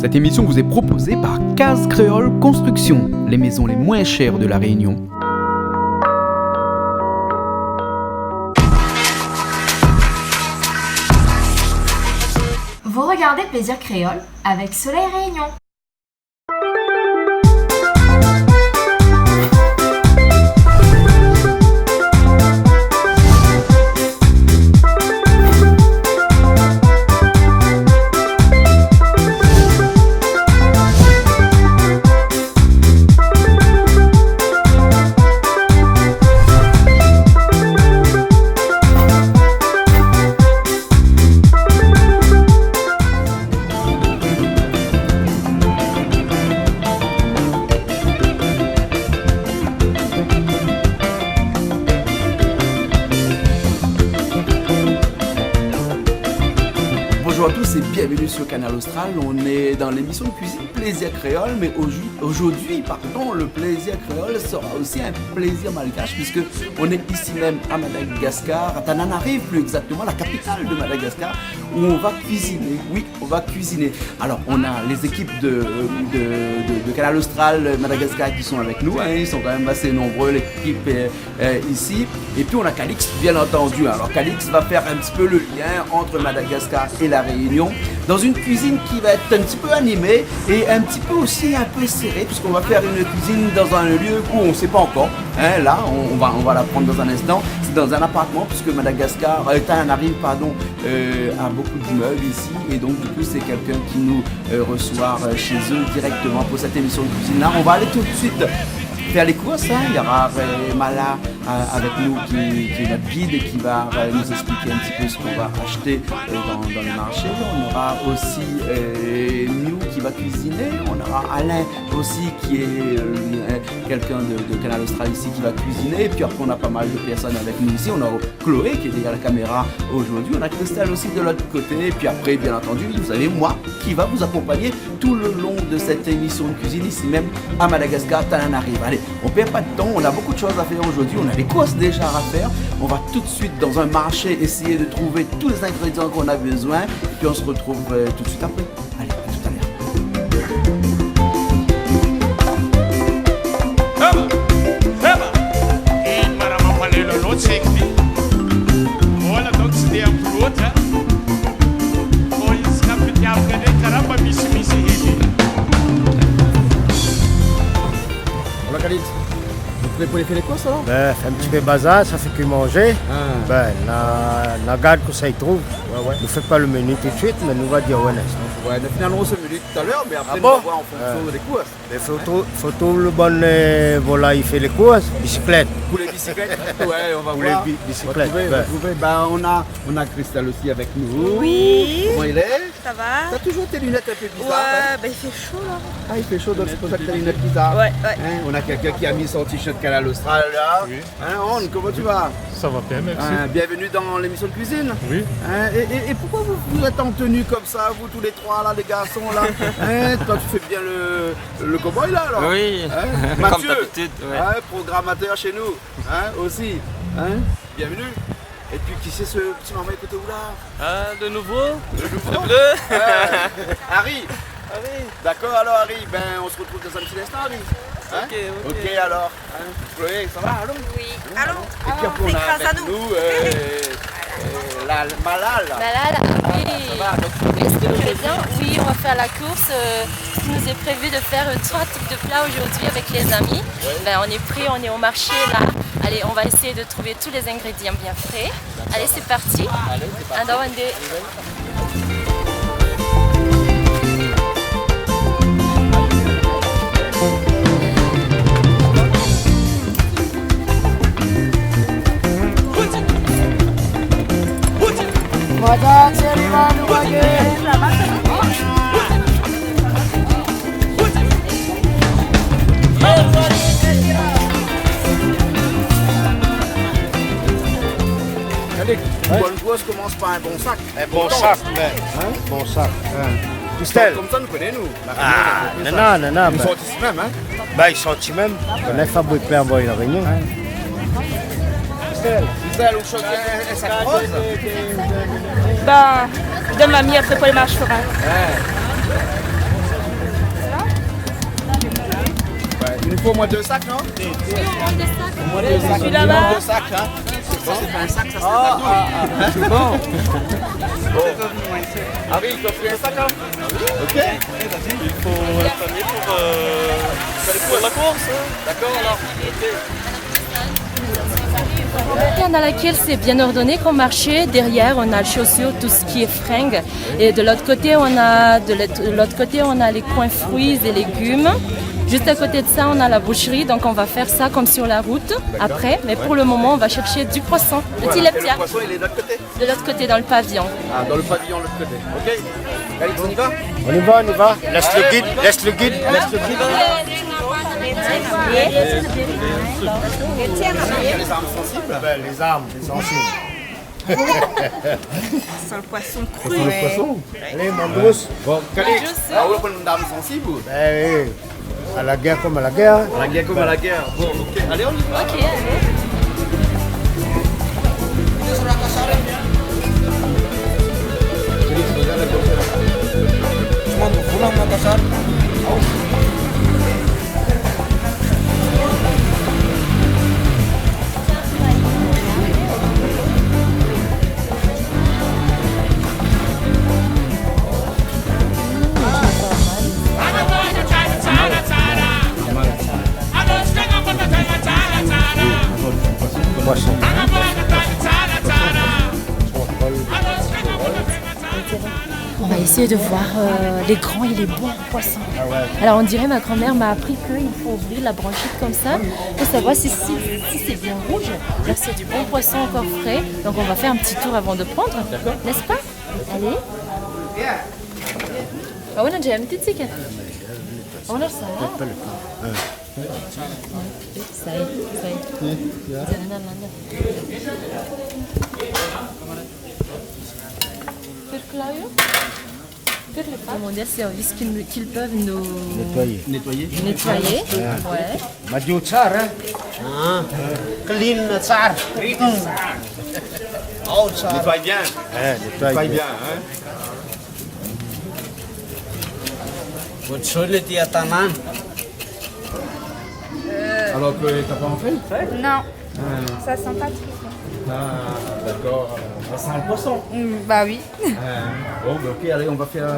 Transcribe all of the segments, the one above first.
Cette émission vous est proposée par Case Créole Construction, les maisons les moins chères de La Réunion. Vous regardez Plaisir Créole avec Soleil Réunion. Bonjour à tous et bienvenue sur Canal Austral. On est dans l'émission de cuisine Plaisir Créole, mais aujourd'hui, le Plaisir Créole sera aussi un plaisir malgache puisque on est ici même à Madagascar, à Tananarive plus exactement, la capitale de Madagascar, où on va cuisiner. Oui, on va cuisiner. Alors, on a les équipes de Canal Austral Madagascar qui sont avec nous, hein, ils sont quand même assez nombreux, l'équipe ici. Et puis on a Calix, bien entendu. Alors Calix va faire un petit peu le lien entre Madagascar et la Réunion dans une cuisine qui va être un petit peu animée et un petit peu aussi un peu serrée puisqu'on va faire une cuisine dans un lieu où on ne sait pas encore. Hein, là, on va l'apprendre dans un instant. C'est dans un appartement puisque Madagascar, Tananarive, a beaucoup d'immeubles ici et donc du coup c'est quelqu'un qui nous reçoit chez eux directement pour cette émission de cuisine là. On va aller tout de suite faire les courses, hein. Il y aura Mala avec nous qui est notre guide et qui va nous expliquer un petit peu ce qu'on va acheter dans le marché. On aura aussi Miu qui va cuisiner, on aura Alain aussi qui est quelqu'un de Canal Austral ici qui va cuisiner, et puis après on a pas mal de personnes avec nous ici. On a Chloé qui est derrière la caméra aujourd'hui, on a Christelle aussi de l'autre côté, et puis après bien entendu vous avez moi qui va vous accompagner tout le long de cette émission de cuisine ici même à Madagascar, Tananarive. Allez, on perd pas de temps, on a beaucoup de choses à faire aujourd'hui, on a des courses déjà à faire. On va tout de suite dans un marché essayer de trouver tous les ingrédients qu'on a besoin, puis on se retrouve tout de suite après. Allez, à tout à l'heure. Voilà Khalid, vous pouvez pour les faire les courses alors? Ben, fait un petit peu bazar, ça fait que manger. Ben, la garde que ça y trouve. Ouais. Ne fait pas le menu tout de suite, mais nous va dire ouais. Ouais, nous finalement ce menu tout à l'heure, mais après Ah on bon? va voir en fonction des courses. Il faut trouver le bon voilà, il fait les courses, bicyclette. Pour les bicyclettes, ouais, on va Pour voir. les bicyclettes. On va trouver. Ben, on a Christelle aussi avec nous. Oui. Comment il est? Ça va? T'as toujours tes lunettes un peu bizarres. Ouais, Hein? ben il fait chaud là. Ah, il fait chaud, donc c'est pour ça que t'as les lunettes bizarres. Ouais. Hein, on a quelqu'un qui a mis son t-shirt Canal Austral là. Oui. Hein, On, comment tu vas? Ça va bien, merci. Bienvenue dans l'émission de cuisine. Oui. Hein, et pourquoi vous êtes en tenue comme ça, vous tous les trois là, les garçons là? Hein, toi tu fais bien le cowboy là alors? Oui, Hein, comme Mathieu, d'habitude. Ouais. hein, programmateur chez nous, hein, aussi. Hein, bienvenue. Et puis qui c'est ce petit maman écoute où là? De nouveau, Le nouveau? bleu. Harry. D'accord alors Harry, ben on se retrouve dans un petit instant Harry. Hein? Ok alors. Hein? Chloé, ça va allons? Oui. Allons. Et puis après on a grâce à avec nous. la Malal. Malal, oui. Ça va, donc, Est-ce que tu es bien? Oui, on va faire la course. Il nous est prévu de faire 3 types de plats aujourd'hui avec les amis. Ben, on est prêts, on est au marché là. Allez, on va essayer de trouver tous les ingrédients bien frais. Allez, c'est parti. Andawande. Une bonne grosse commence par un bon sac. Un bon sac, ben. Hein? Bon sac. Christelle. Comme ça, nous connaissons, nous. Non. Ils sont ici même, hein? Ben, ils sont ici même. On a fabriqué plein de la réunion. Gisèle, ou chose, un sac rose? Ben, donne mamie après pour les marches foraines. faut au moins 2 sacs, non? Oui, au moins 2 sacs. Au moins 2 sacs. Celui là-bas. 2 sacs, hein? C'est bon, c'est un sac, ça C'est bon. Harry, il t'offre un sac, hein? Ok. Il faut la famille pour la course. D'accord, alors. Dans laquelle c'est bien ordonné comme marché. Derrière, on a les chaussures, tout ce qui est fringues. Et de l'autre côté, on a les coins fruits et légumes. Juste à côté de ça, on a la boucherie. Donc, on va faire ça comme sur la route après. Mais pour le moment, on va chercher du poisson. Le tilapia. Le poisson, il est de l'autre côté? De l'autre côté, dans le pavillon. Ah, dans le pavillon, de l'autre côté. Ok. Allez, on y va? On y va, on y va. Laisse le guide, laisse le guide, laisse le guide. Les armes sensibles? Ben, les armes, les sensibles. Sur le poisson cru. Sur le poisson. Allez, mon douce. Bon, Calix, ah oui, on prend une arme sensible ou? Ben oui. À la guerre comme à la guerre. À la guerre comme à la guerre. Bon, ok. Allez, on y va. Ok, allez. Poisson. On va essayer de voir les grands et les bons poissons. Alors on dirait, ma grand-mère m'a appris qu'il faut ouvrir la branchette comme ça pour savoir si c'est bien rouge. Là c'est du bon poisson encore frais. Donc on va faire un petit tour avant de prendre. N'est-ce pas? Allez. Ah oui, non, j'ai un petit ticket. Oh non, ça va. Sai. Per Claudio? Per le demander al service qu'ils peuvent nous Nettoyer. nettoyer. Ouais. Maju tsar, hein? Clean tsar. Oh, tsar. Nettoie bien. Nettoie bien, hein. Alors que t'as pas en fait? Non, ça sent pas trop. Ah, d'accord. Ça sent le poisson. Bah oui. Bon, bah, ok, allez, on va faire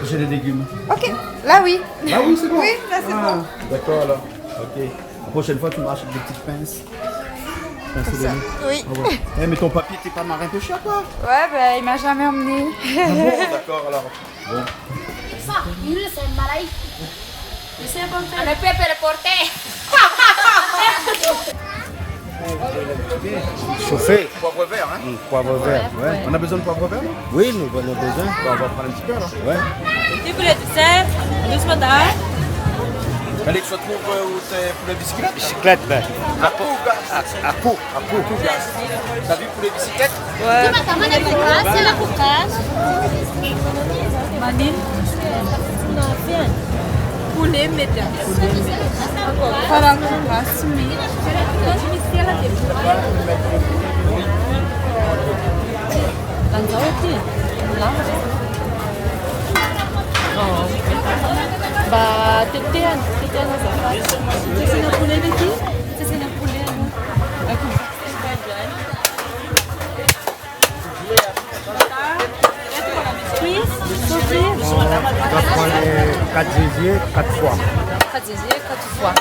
j'ai les légumes. Ok, là oui. Ah oui, c'est bon. Oui, là c'est bon. D'accord, alors. Ok. La prochaine fois, tu marches avec des petites pinces. Pinces de nuit. Oui. Ah ouais. Eh, mais ton papy, t'es pas marin pêcheur, quoi? Ouais, bah il m'a jamais emmené. Ah bon, d'accord, alors. Bon. Chauffé. Poivre vert, hein? Poivre vert, ouais. On a besoin de poivre vert, là? Oui, nous en avons besoin. Bon, on va prendre un petit peu, alors. Ouais. Du poulet de sèvres, du spotard. Allez, tu te trouves où c'est pour la bicyclette? Bicyclette, ben. À peau ou gaz? À coup. T'as vu pour les bicyclettes? Poulet médium. Para assumir. Bah, tetean aja. C'est le poulet de qui? C'est le poulet. Oui, On va prendre les 4 gésiers 4 fois. 4 gésiers, 4 fois.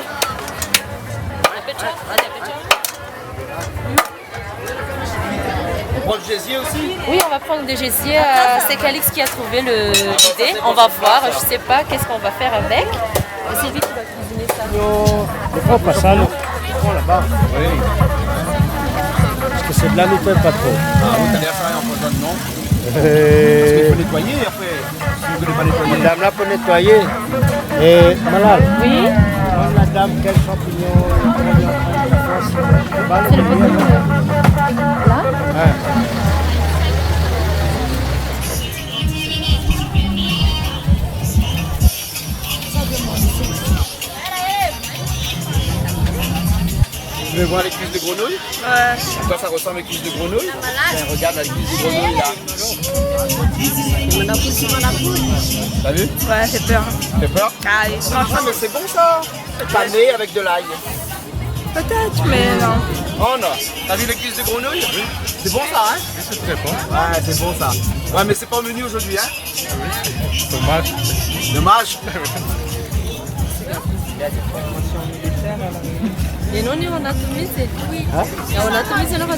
On prend le gésier aussi? Oui, on va prendre des gésiers. C'est Calix qui a trouvé l'idée. On va voir. Je sais pas qu'est-ce qu'on va faire avec. C'est lui qui va cuisiner ça. Ne prends pas ça, nous. Prends là-bas. Oui. Parce que c'est de là, nous ne pas trop. Ah, vous allez faire un peu de nom. Parce qu'il faut nettoyer après. Si vous ne voulez pas nettoyer. Madame là pour nettoyer. Et malade. Oui. La dame, quel champignon C'est le petit. Là. veux voir les cuisses de grenouille? Ouais. À quoi ça ressemble les cuisses de grenouille? Tiens, regarde la cuisse de grenouille là. T'as vu? Ouais, c'est peur. T'as peur? Ah, oui. Ah mais c'est bon ça. Pané avec de l'ail. Peut-être, mais non. Oh non. T'as vu les cuisses de grenouille? Oui. C'est bon ça hein? C'est très bon. Ouais c'est bon ça. Ouais mais c'est pas au menu aujourd'hui hein? Dommage. Dommage. E non io ho nato un mese qui. Ho nato un mese nuova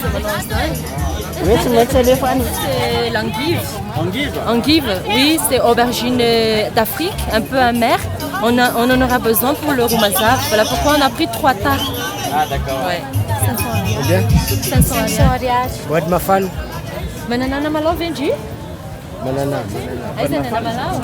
c'est l'endive. Endive? Endive, oui, c'est aubergine d'Afrique, un peu amère. On en aura besoin pour le roumazav. Voilà pourquoi on a pris 3 tas. Ah d'accord. Ouais. 500 Combien? 500 reais. Boîte ma fan. Banana malão vendi? Banana. Aí você banana malão?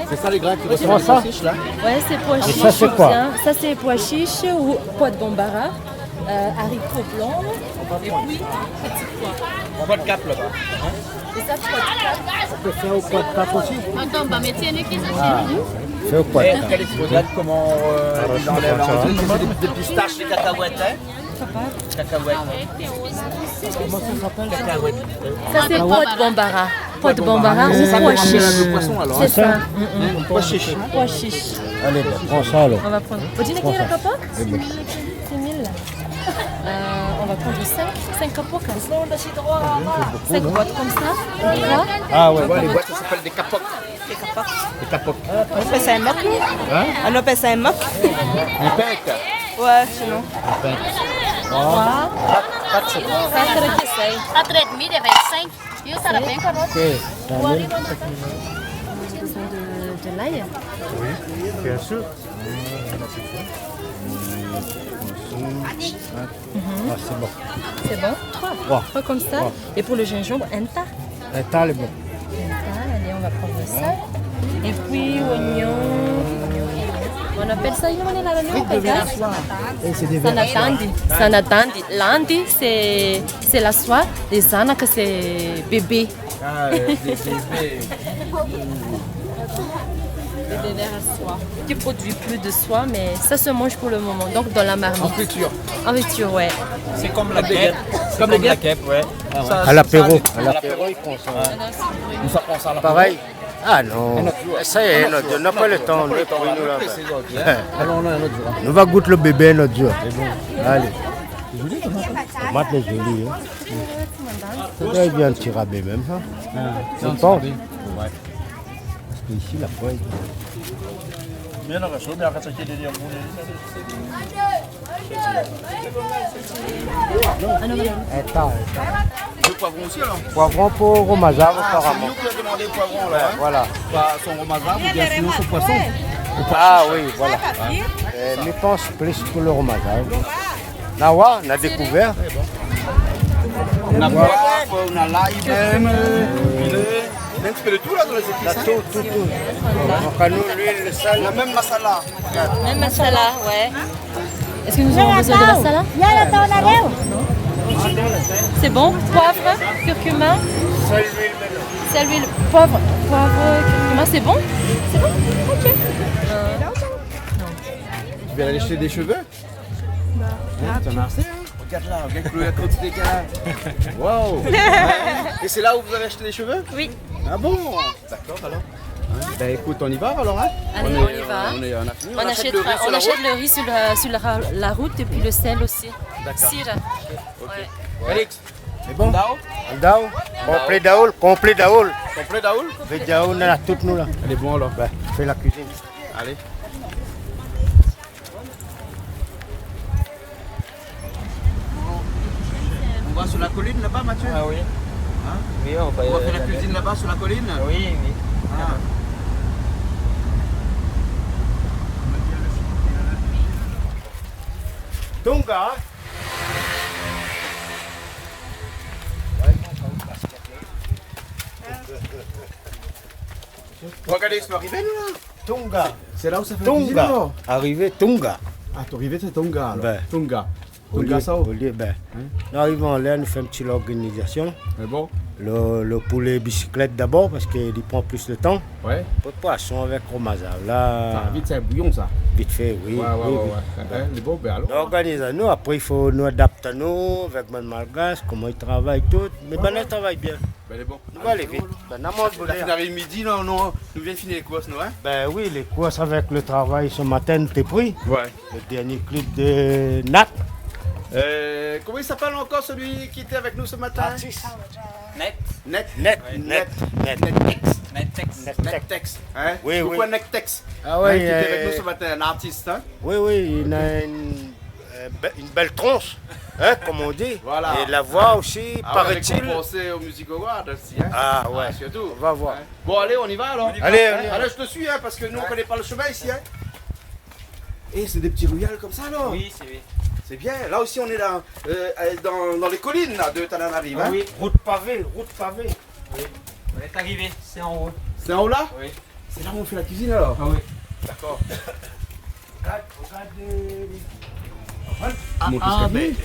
C'est ça les grains qui Comment ça? là? Ouais, c'est pois chiches. ça, c'est quoi? bien. Ça, c'est pois chiches ou pois de bambara, haricots blancs, et puis petits pois. On voit le cap là-bas. Et ça, pois de cap. On peut faire au poids de cap aussi? Ah. Fais au poids de cap. Quelle exposade, comment il enlève des pistaches, des cacahuètes, hein? Cacahuètes. Comment ça s'appelle? Cacahuètes. Ça, c'est pois de bambara. Pois de bambara ou Ça, pois le chiches. poisson alors. C'est ça. Pois chiche. Pois chiches. Allez, ben, prends ça alors. On va prendre. Odine, quelle est la capote? Eh ben, C'est 1000. On va prendre 5 capotes. 5 boîtes comme ça. Voilà. Ah ouais. Ouais, les boîtes, ça s'appelle des capocs. Des capocs. On appelle ça un moc? On appelle ça un moc? Un pec. Ouais, sinon. Ok, t'as mis? De l'ail. Oui, bien sûr. Ah, c'est bon. C'est bon? 3. 3 comme ça. Et pour le gingembre, un tas. Un tas, les bon. Allez, on va prendre ça. Et puis, oignon. On appelle ça, Et c'est des sanatandi. Sanatandi. Landi, c'est la soie. Et sanak, c'est bébé. Ah, des bébés. Des verres à soie. Qui produit plus de soie, mais ça se mange pour le moment. Donc, dans la marmite. En friture. En friture, ouais. C'est comme la guêpe. C'est comme la guêpe, ouais. À l'apéro. À l'apéro, ils font ça. Nous ça prend ça là. Pareil. Ah non. Ça y est, on n'a pas le temps. On est pour nous là. Alors on a un autre jour. On va goûter le bébé notre jour. Allez. Tomate est jolie. Hein. Ça doit bien tirer rabais même. Hein. C'est bon. Ouais. Parce qu'ici, la poêle. Le poivron aussi alors? Poivron pour romazav C'est apparemment. nous qui avons demandé le poivron là. Hein? Voilà. Pas son romazav ou bien sinon son poisson. Ah oui, voilà. Je pense plus pour le romazav. Nawa, on a découvert. On a poivre, on a l'ail même, un petit peu de tout là dans les épices. Là, tout. Donc, nous, l'huile, le sel. La même masala. Même masala, ouais. Est-ce que nous avons besoin de masala? C'est bon? Poivre, curcuma, Sel, l'huile maintenant. sel, huile, poivre, curcuma, c'est bon? C'est bon? Ok. Tu viens aller jeter des cheveux? Hein, t'en as assez hein? Regarde là, regarde la quantité qu'il y a. Wow. Et c'est là où vous avez acheté les cheveux? Oui. Ah bon? D'accord alors. Ben écoute, on y va alors hein? Allez, on y va. On a fini. On achète le riz sur la route et puis le sel aussi. D'accord. Cire. Ouais. Félix, c'est bon? Dao? Daoul. Complet daoul. Complet Daoul? Le daoul, on a toutes nous là. Elle est bon alors. Ben, fais la cuisine. Allez. On va sur la colline là-bas, Mathieu? Ah oui. Hein? Oui, on va On va faire la cuisine là-bas sur la colline? Oui. Ah. Tunga. Regardez, c'est arrivé nous là? Tunga. C'est là où ça fait la cuisine Tunga. alors? Arrivé Tunga. Ah, t'es arrivé, c'est Tonga alors. Ben. Tonga. Au Tonga lieu, ça? au lieu, ben. Nous arrivons là, nous faisons une petite organisation. C'est bon? Le poulet bicyclette d'abord parce qu'il prend plus de temps. Ouais. Peu de poisson avec fromage. Ça Là, va vite, c'est un bouillon ça. vite fait, oui. Ouais. Les beaux, ben alors. Organisons-nous, après il faut nous adapter à nous avec mon malgache, comment ils travaillent tout. Mais ben, ils travaillent bien. Ben, les bons. Nous allons aller vite. Ben, La fin d'après-midi, non, nous viens finir les courses, nous, hein? ben oui, les courses avec le travail ce matin, t'es pris. Ouais. Le dernier clip de Nat. Comment il s'appelle encore celui qui était avec nous ce matin? Nectex. Hein? Oui, oui. Pourquoi Nectex? Ah ouais, Qui était avec nous ce matin, un artiste, hein? Oui, il a une belle tronche, hein, comme on dit. Voilà. Et la voix aussi, paraît-il. On pensait au Music Award aussi, hein? Ah ouais, Surtout. on va voir. Hein? Bon, allez, on y va alors. Allez. Allez, je te suis, hein, parce que nous, on connaît pas le chemin ici, hein? Et c'est des petits royales comme ça, alors? Oui, c'est oui. C'est bien. Là aussi, on est dans les collines là, de Tananarive, hein? Oui, route pavée. On est arrivé, c'est en haut. C'est en haut là? Oui. C'est là où on fait la cuisine alors? Ah oui. D'accord.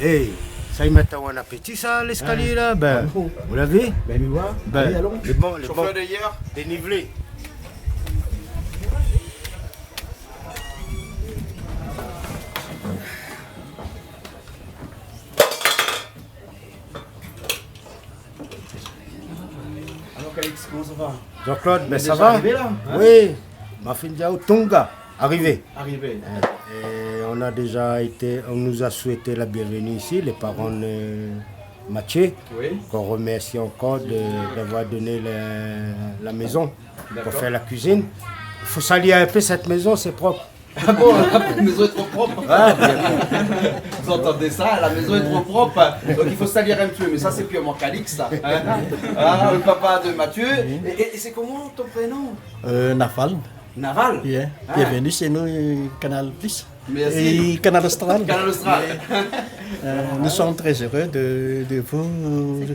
Hey, ça y met un appétit ça, l'escalier là. Ben, vous l'avez? Ben, mais voir. Ben, Allez, allons. les bons Chauffeur d'ailleurs. dénivelés. Alors, Calix, comment ça va? Jean-Claude, ben est ça déjà va? arrivé, là, hein? Oui, ma fille Diao Tonga, arrivé. Arrivé. Et on a déjà été, on nous a souhaité la bienvenue ici, les parents de Mathieu, Oui. qu'on remercie encore d'avoir donné la maison D'accord. pour faire la cuisine. Il faut salir un peu cette maison, c'est propre. Ah bon, la maison est trop propre. Ah, Vous entendez ça? La maison est trop propre. Donc il faut salir un peu. Mais ça, c'est purement Calix, ça. Hein? Ah, le papa de Mathieu. Et c'est comment ton prénom? Nafal, Naval. yeah. Ah. Bienvenue chez nous, Canal Plus. Merci. Et Canal Austral. Canal Austral. Nous sommes très heureux de vous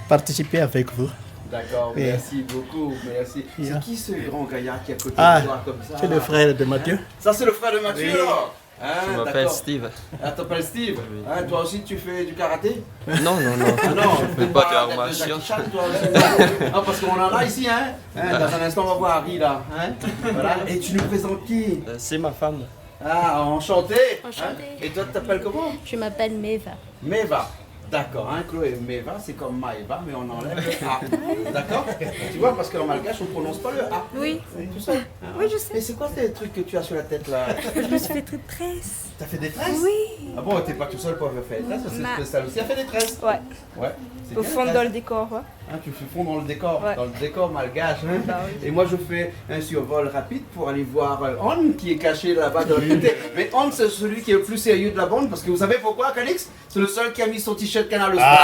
participer avec vous. D'accord, Oui. merci beaucoup, merci. Yeah. C'est qui ce grand gaillard qui est à côté Ah, de toi comme ça? c'est le frère de Mathieu. Ça, c'est le frère de Mathieu, Oui. alors? Hein, Je m'appelle d'accord. Steve. Ah, t'appelles Steve? Hein, toi aussi, tu fais du karaté? Non. Ah non, Je fais pas de arts Jackie martiaux. Chan, toi aussi. Non, parce qu'on en a ici, hein? Dans un instant, on va voir Harry, là. Hein? Voilà. Et tu nous présentes qui? C'est ma femme. Ah, enchanté. Enchanté. Hein? Et toi, tu t'appelles comment? Je m'appelle Meva. Meva. D'accord, hein, Chloé, Meva, c'est comme Maeva, mais on enlève le A. D'accord? Tu vois, parce qu'en malgache, on ne prononce pas le A. Oui. Tout ça. Oui, je sais. Et c'est quoi ces trucs que tu as sur la tête là? Je me suis fait très tresse. T'as fait des tresses? Oui. Ah bon, t'es pas tout seul pour avoir fait des tresses, parce que c'est spécial aussi, elle fait des tresses. Ouais. Ouais. C'est Au bien, fond les dans le tresses. décor, ouais. Hein, tu fais fond dans le décor, Ouais. dans le décor malgache. Hein? Bah oui. Et moi, je fais un survol rapide pour aller voir On qui est caché là-bas dans le côté. Mais On, c'est celui qui est le plus sérieux de la bande, parce que vous savez pourquoi, Calix? C'est le seul qui a mis son t-shirt Canal Austral.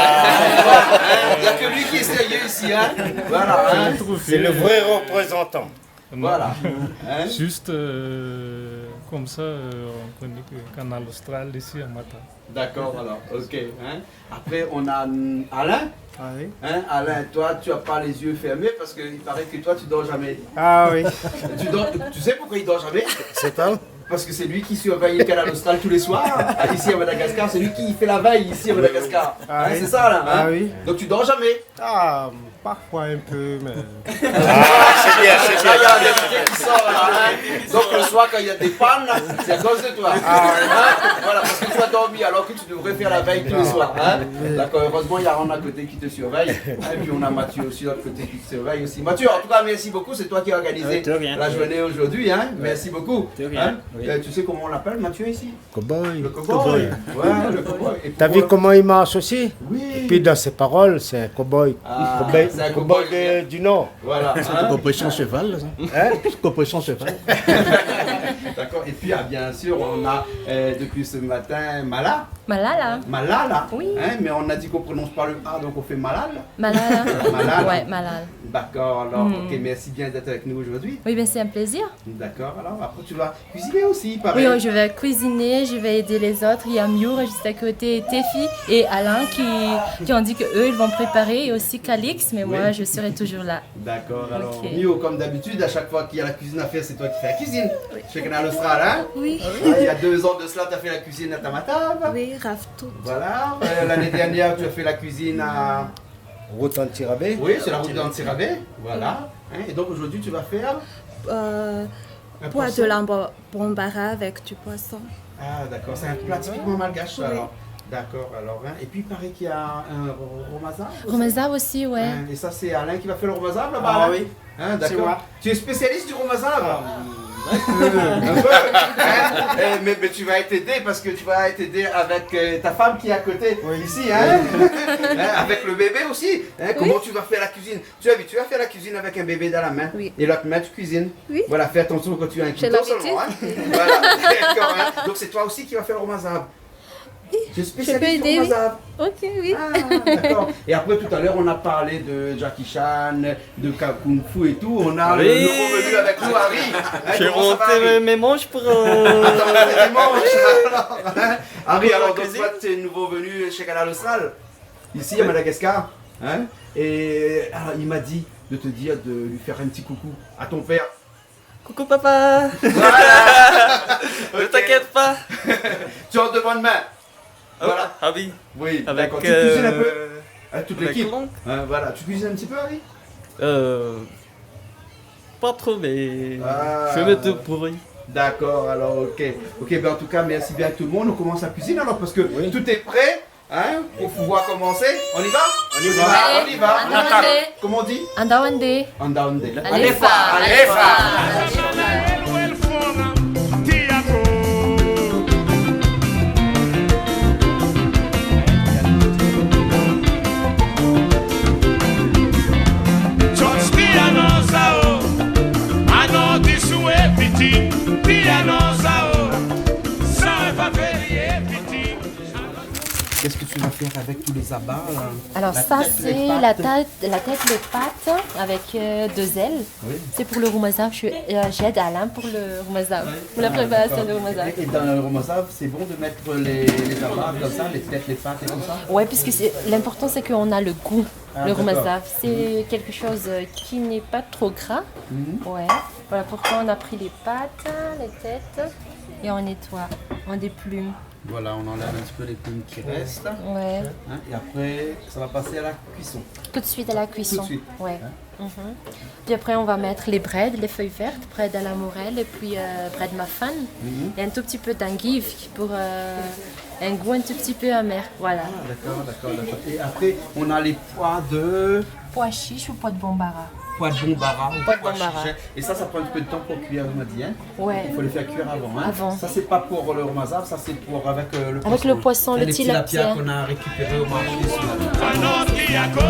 Il n'y a que lui qui est sérieux ici. Hein? Voilà. Hein? c'est le vrai représentant. Voilà. Hein? Juste comme ça, on connaît que Canal Austral ici à Mata. D'accord, alors, ok. Hein? Après, on a Alain. Ah oui. Hein, Alain, toi, tu n'as pas les yeux fermés parce qu'il paraît que toi, tu dors jamais. Ah oui, Tu sais pourquoi il dort jamais? c'est un. Parce que c'est lui qui surveille le canal austral tous les soirs, ici à Madagascar. C'est lui qui fait la veille ici à Madagascar. Ah Hein, oui. c'est ça, là. Hein? Ah oui. Donc tu dors jamais. Ah, parfois un peu, mais. C'est bien, c'est bien. Il y a des idées qui sortent, là. Hein? Donc le soir, quand il y a des pannes, là, c'est à cause de toi. Hein? Voilà, parce que tu as dormi alors que tu devrais faire la veille tous les soirs. Hein? D'accord, heureusement, il y a Ron à côté qui te surveille. Et puis on a Mathieu aussi de l'autre côté qui te surveille aussi. Mathieu, en tout cas, merci beaucoup. C'est toi qui as organisé De rien. la journée aujourd'hui. Hein? Merci beaucoup. De rien, Hein? oui. Tu sais comment on l'appelle, Mathieu, ici? Cowboy. Le cowboy. Ouais, le cowboy. Et T'as pour- vu comment il marche aussi? Oui. Et puis dans ses paroles, c'est un cowboy. Ah, Cowboy, c'est un cowboy cowboy. du Nord. Voilà. Hein? Compression cheval, ça. Hein? Compression cheval. D'accord. Et puis, ah, bien sûr, on a depuis ce matin Malala. Malala. Oui. Hein, mais on a dit qu'on prononce pas le A, donc on fait Malal. Malala. Malala. Ouais, Malala. D'accord. Alors, Mm. ok, merci bien d'être avec nous aujourd'hui. Oui, ben c'est un plaisir. D'accord. Alors, après, tu vas cuisiner aussi, pareil. Oui, je vais cuisiner, je vais aider les autres. Il y a Miour juste à côté, et Tefi et Alain qui ont dit qu'eux, ils vont préparer, et aussi Calix, mais moi, Oui. je serai toujours là. D'accord. Alors, Ok. Mio, comme d'habitude, à chaque fois qu'il y a la cuisine à faire, c'est toi qui fais la cuisine. Chez Canal Austral, hein? Oui. Ah, il y a 2 ans de cela, tu as fait la cuisine à Tamatave. Oui, rave tout. Voilà. L'année dernière, tu as fait la cuisine à Route anti-rabais. Oui, c'est la route d'Antirabé. Voilà. Hein, et donc aujourd'hui, tu vas faire un Pois poisson. de l'ambambara avec du poisson. Ah, d'accord. C'est un plat typiquement malgache, ça, alors. D'accord, alors. Hein. Et puis, il paraît qu'il y a un romaza. Romaza aussi, ouais. Hein, et ça, c'est Alain qui va faire le romaza là-bas. Ah Alain oui. Hein, C'est d'accord. moi. Tu es spécialiste du romaza un peu, hein. Mais tu vas être aidé parce que tu vas être aidé avec ta femme qui est à côté, ici, hein. Hein, avec le bébé aussi. Hein. Comment tu vas faire la cuisine? Tu as vu, tu vas faire la cuisine avec un bébé dans la main. Oui. Et l'autre main, tu cuisines. Oui. Voilà, fais attention quand tu as un J'ai couteau l'habitude. seulement. Hein. Voilà, d'accord. Hein. Donc c'est toi aussi qui vas faire le romaza. Tu es spécialiste du aider, oui. romaza. Ok, oui. Ah, d'accord. Et après, tout à l'heure, on a parlé de Jackie Chan, de Kung Fu et tout. On a le nouveau venu avec nous, Harry. Hein, J'ai comment ça va, monté Harry mes manches pour... Attends, on fait des manches, alors, hein. Harry, Pour alors, la donc cuisine. toi, tu es nouveau venu chez Canal Austral, ici à Madagascar. Hein. Et alors, il m'a dit de te dire de lui faire un petit coucou à ton père. Coucou papa. Voilà. Ne Ok. t'inquiète pas. Tu es en devant de main. Voilà. Ah oui. Oui, Avec... d'accord. Tu cuisines un peu hein, toute avec l'équipe. l'oncle. Hein, voilà. Tu cuisines un petit peu, Harry Pas trop, mais... Ah. Je vais me débrouiller. D'accord, alors ok. Ok, ben en tout cas, merci bien à tout le monde. On commence la cuisine alors parce que tout est prêt hein, pour pouvoir commencer. On y va? On y va, Allez, on y va. on attend. Comment on dit? Andawande. Andawande. Alefa, Qu'est-ce que tu vas faire avec tous les abats là? Alors La ça tête, les c'est pattes. la tête, les pattes avec 2 ailes. Oui. C'est pour le roumazav. J'aide Alain pour le roumazav, pour la préparation du roumazav. Et dans le romazav, c'est bon de mettre les abats comme ça, les têtes, les pattes et tout ça? Ouais, puisque l'important c'est qu'on a le goût. Ah, Le d'accord. roumazav, c'est quelque chose qui n'est pas trop gras. Ouais. Voilà pourquoi on a pris les pattes, les têtes et on nettoie. On déplume. Voilà, on enlève un petit peu les plumes qui restent. Ouais. Hein, et après, ça va passer à la cuisson. Tout de suite à la cuisson. Tout de suite. Ouais. Mhm. Puis après, on va mettre les braides, les feuilles vertes, braides à la morelle et puis braides mafan. Et un tout petit peu d'endive pour un goût un tout petit peu amer. Voilà. Ah, d'accord. Et après, on a les pois de... Pois chiche ou pois de bombara. Pois de bombara. ou Pois de pois bombara. chiche. Et ça prend un peu de temps pour cuire, on m'a dit. Hein. Ouais. Il faut les faire cuire avant. Hein. Avant. Ça, c'est pas pour le romazav, ça, c'est pour avec le poisson. Avec le poisson, le les tilapia. qu'on a récupéré au marché ce matin.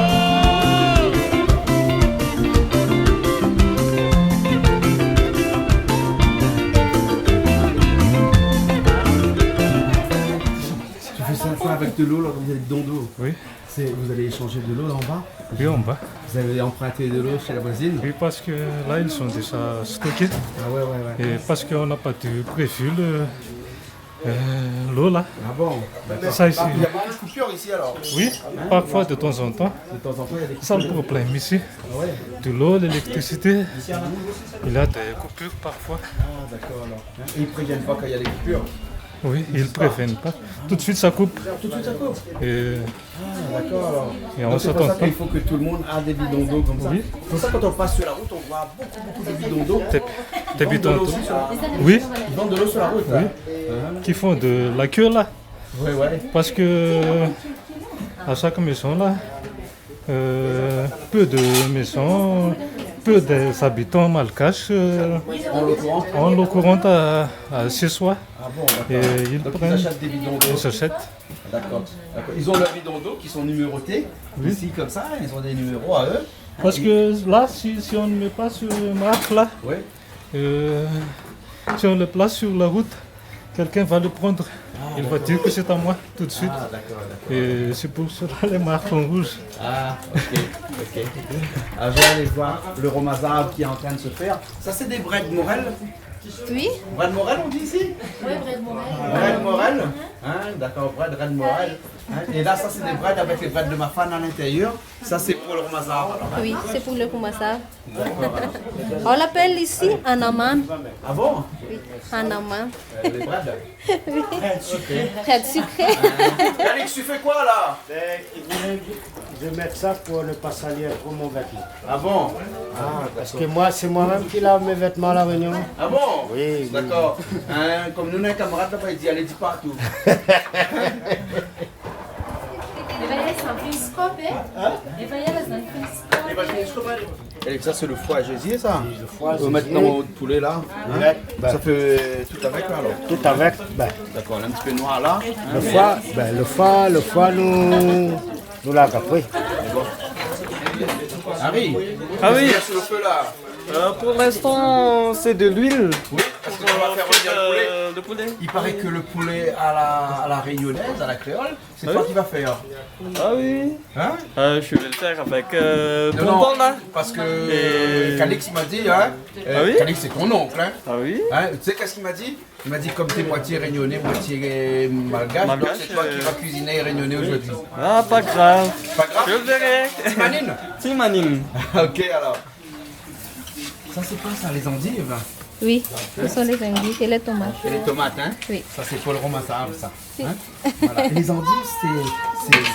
Tu fais ça avec de l'eau, là, vous avez dedans d'eau. Oui. Vous allez échanger de l'eau là en bas. Oui, en bas. Vous avez emprunté de l'eau chez la voisine. Oui, parce que là, ils sont déjà stockés. Ah ouais. Et parce qu'on n'a pas de prévu l'eau là. Ah bon. Ça ici. Il y a beaucoup de coupures ici alors. Oui, parfois de temps en temps. De temps en temps, il y a des C'est coupures. le problème ici. Ah ouais. De l'eau, l'électricité. Ici, il y en a. Il y a des coupures parfois. Ah d'accord alors. Et ils préviennent pas quand il y a des coupures. Oui, ils ne préviennent pas. Tout de suite, ça coupe. Tout de suite ça coupe. Et Ah d'accord alors. Et on Donc, c'est pour s'attend ça pas. qu'il faut que tout le monde a des bidons d'eau comme ça. Oui. C'est pour ça quand on passe sur la route, on voit beaucoup de bidons d'eau. Des Ils vendent de l'eau bidons. aussi sur la route. Oui, Ils vendent de l'eau sur la route. Oui. Hein. qui font de la queue là. Ouais. Parce que à chaque maison là, peu de maisons, peu des habitants malgaches En l'occurrence. ont l'eau courante chez soi. Ah bon, Et d'accord. ils Donc ils prennent, achètent des bidons d'eau. ils achètent. D'accord. Ils ont leurs bidons d'eau qui sont numérotés. Ici comme ça, ils ont des numéros à eux. Parce que là, si on ne met pas sur le marque là, Ouais. si on le place sur la route, quelqu'un va le prendre. Il va dire que c'est à moi tout de suite. Ah d'accord. Et c'est pour cela les marques sont rouges. Ah ok. Alors je vais aller voir le romazav qui est en train de se faire. Ça c'est des braides morel. Oui. Braides morel on dit ici? Ouais, braides morel. Braides morel. Hein, d'accord, braides morel. Et là, ça, c'est des breads avec les breads de ma femme à l'intérieur. Ça, c'est pour le romazar. Oui, c'est pour le kumasar. On l'appelle ici anaman. Ah bon? Oui, anaman. Les breads? Oui. Très sucré. Alex, tu fais quoi là? Je vais mettre ça pour ne pas salir trop mon vêtement. Ah bon? Ah, parce que moi, c'est moi-même qui lave mes vêtements à la réunion. Ah bon? Oui. D'accord. Hein, comme nous, on a un camarade là-bas, il dit allez, dis partout. Et ça, c'est le foie à gésier, ça? Le foie, on va mettre dans le poulet là. Hein? Ça fait tout avec là alors? Tout avec, d'accord, un petit peu noir là. Le foie, nous l'a capé. Harry, Ah oui. qu'est-ce qu'il y a sur le feu là? Pour l'instant, c'est de l'huile. Oui, parce que tu vas faire revenir le poulet. Il paraît que le poulet à la réunionnaise, à la créole, c'est toi qui vas faire. Ah oui. Hein? Je vais le faire avec Non, Tonton là. parce que Calix m'a dit, hein, oui? Calix c'est ton oncle, hein? Ah oui. Hein, tu sais qu'est-ce qu'il m'a dit? Il m'a dit comme t'es moitié réunionnais, moitié malgache, donc c'est toi qui vas cuisiner et réunionnais aujourd'hui. Ah, pas grave. Pas grave? Je le verrai. Timanine? Timanine. Ok alors. Ça c'est quoi ça, les endives? Oui, ce sont les endives et les tomates. Et les tomates, hein? Oui. Ça c'est pour le romassar, ça. Si. Hein? Voilà. Et les endives, c'est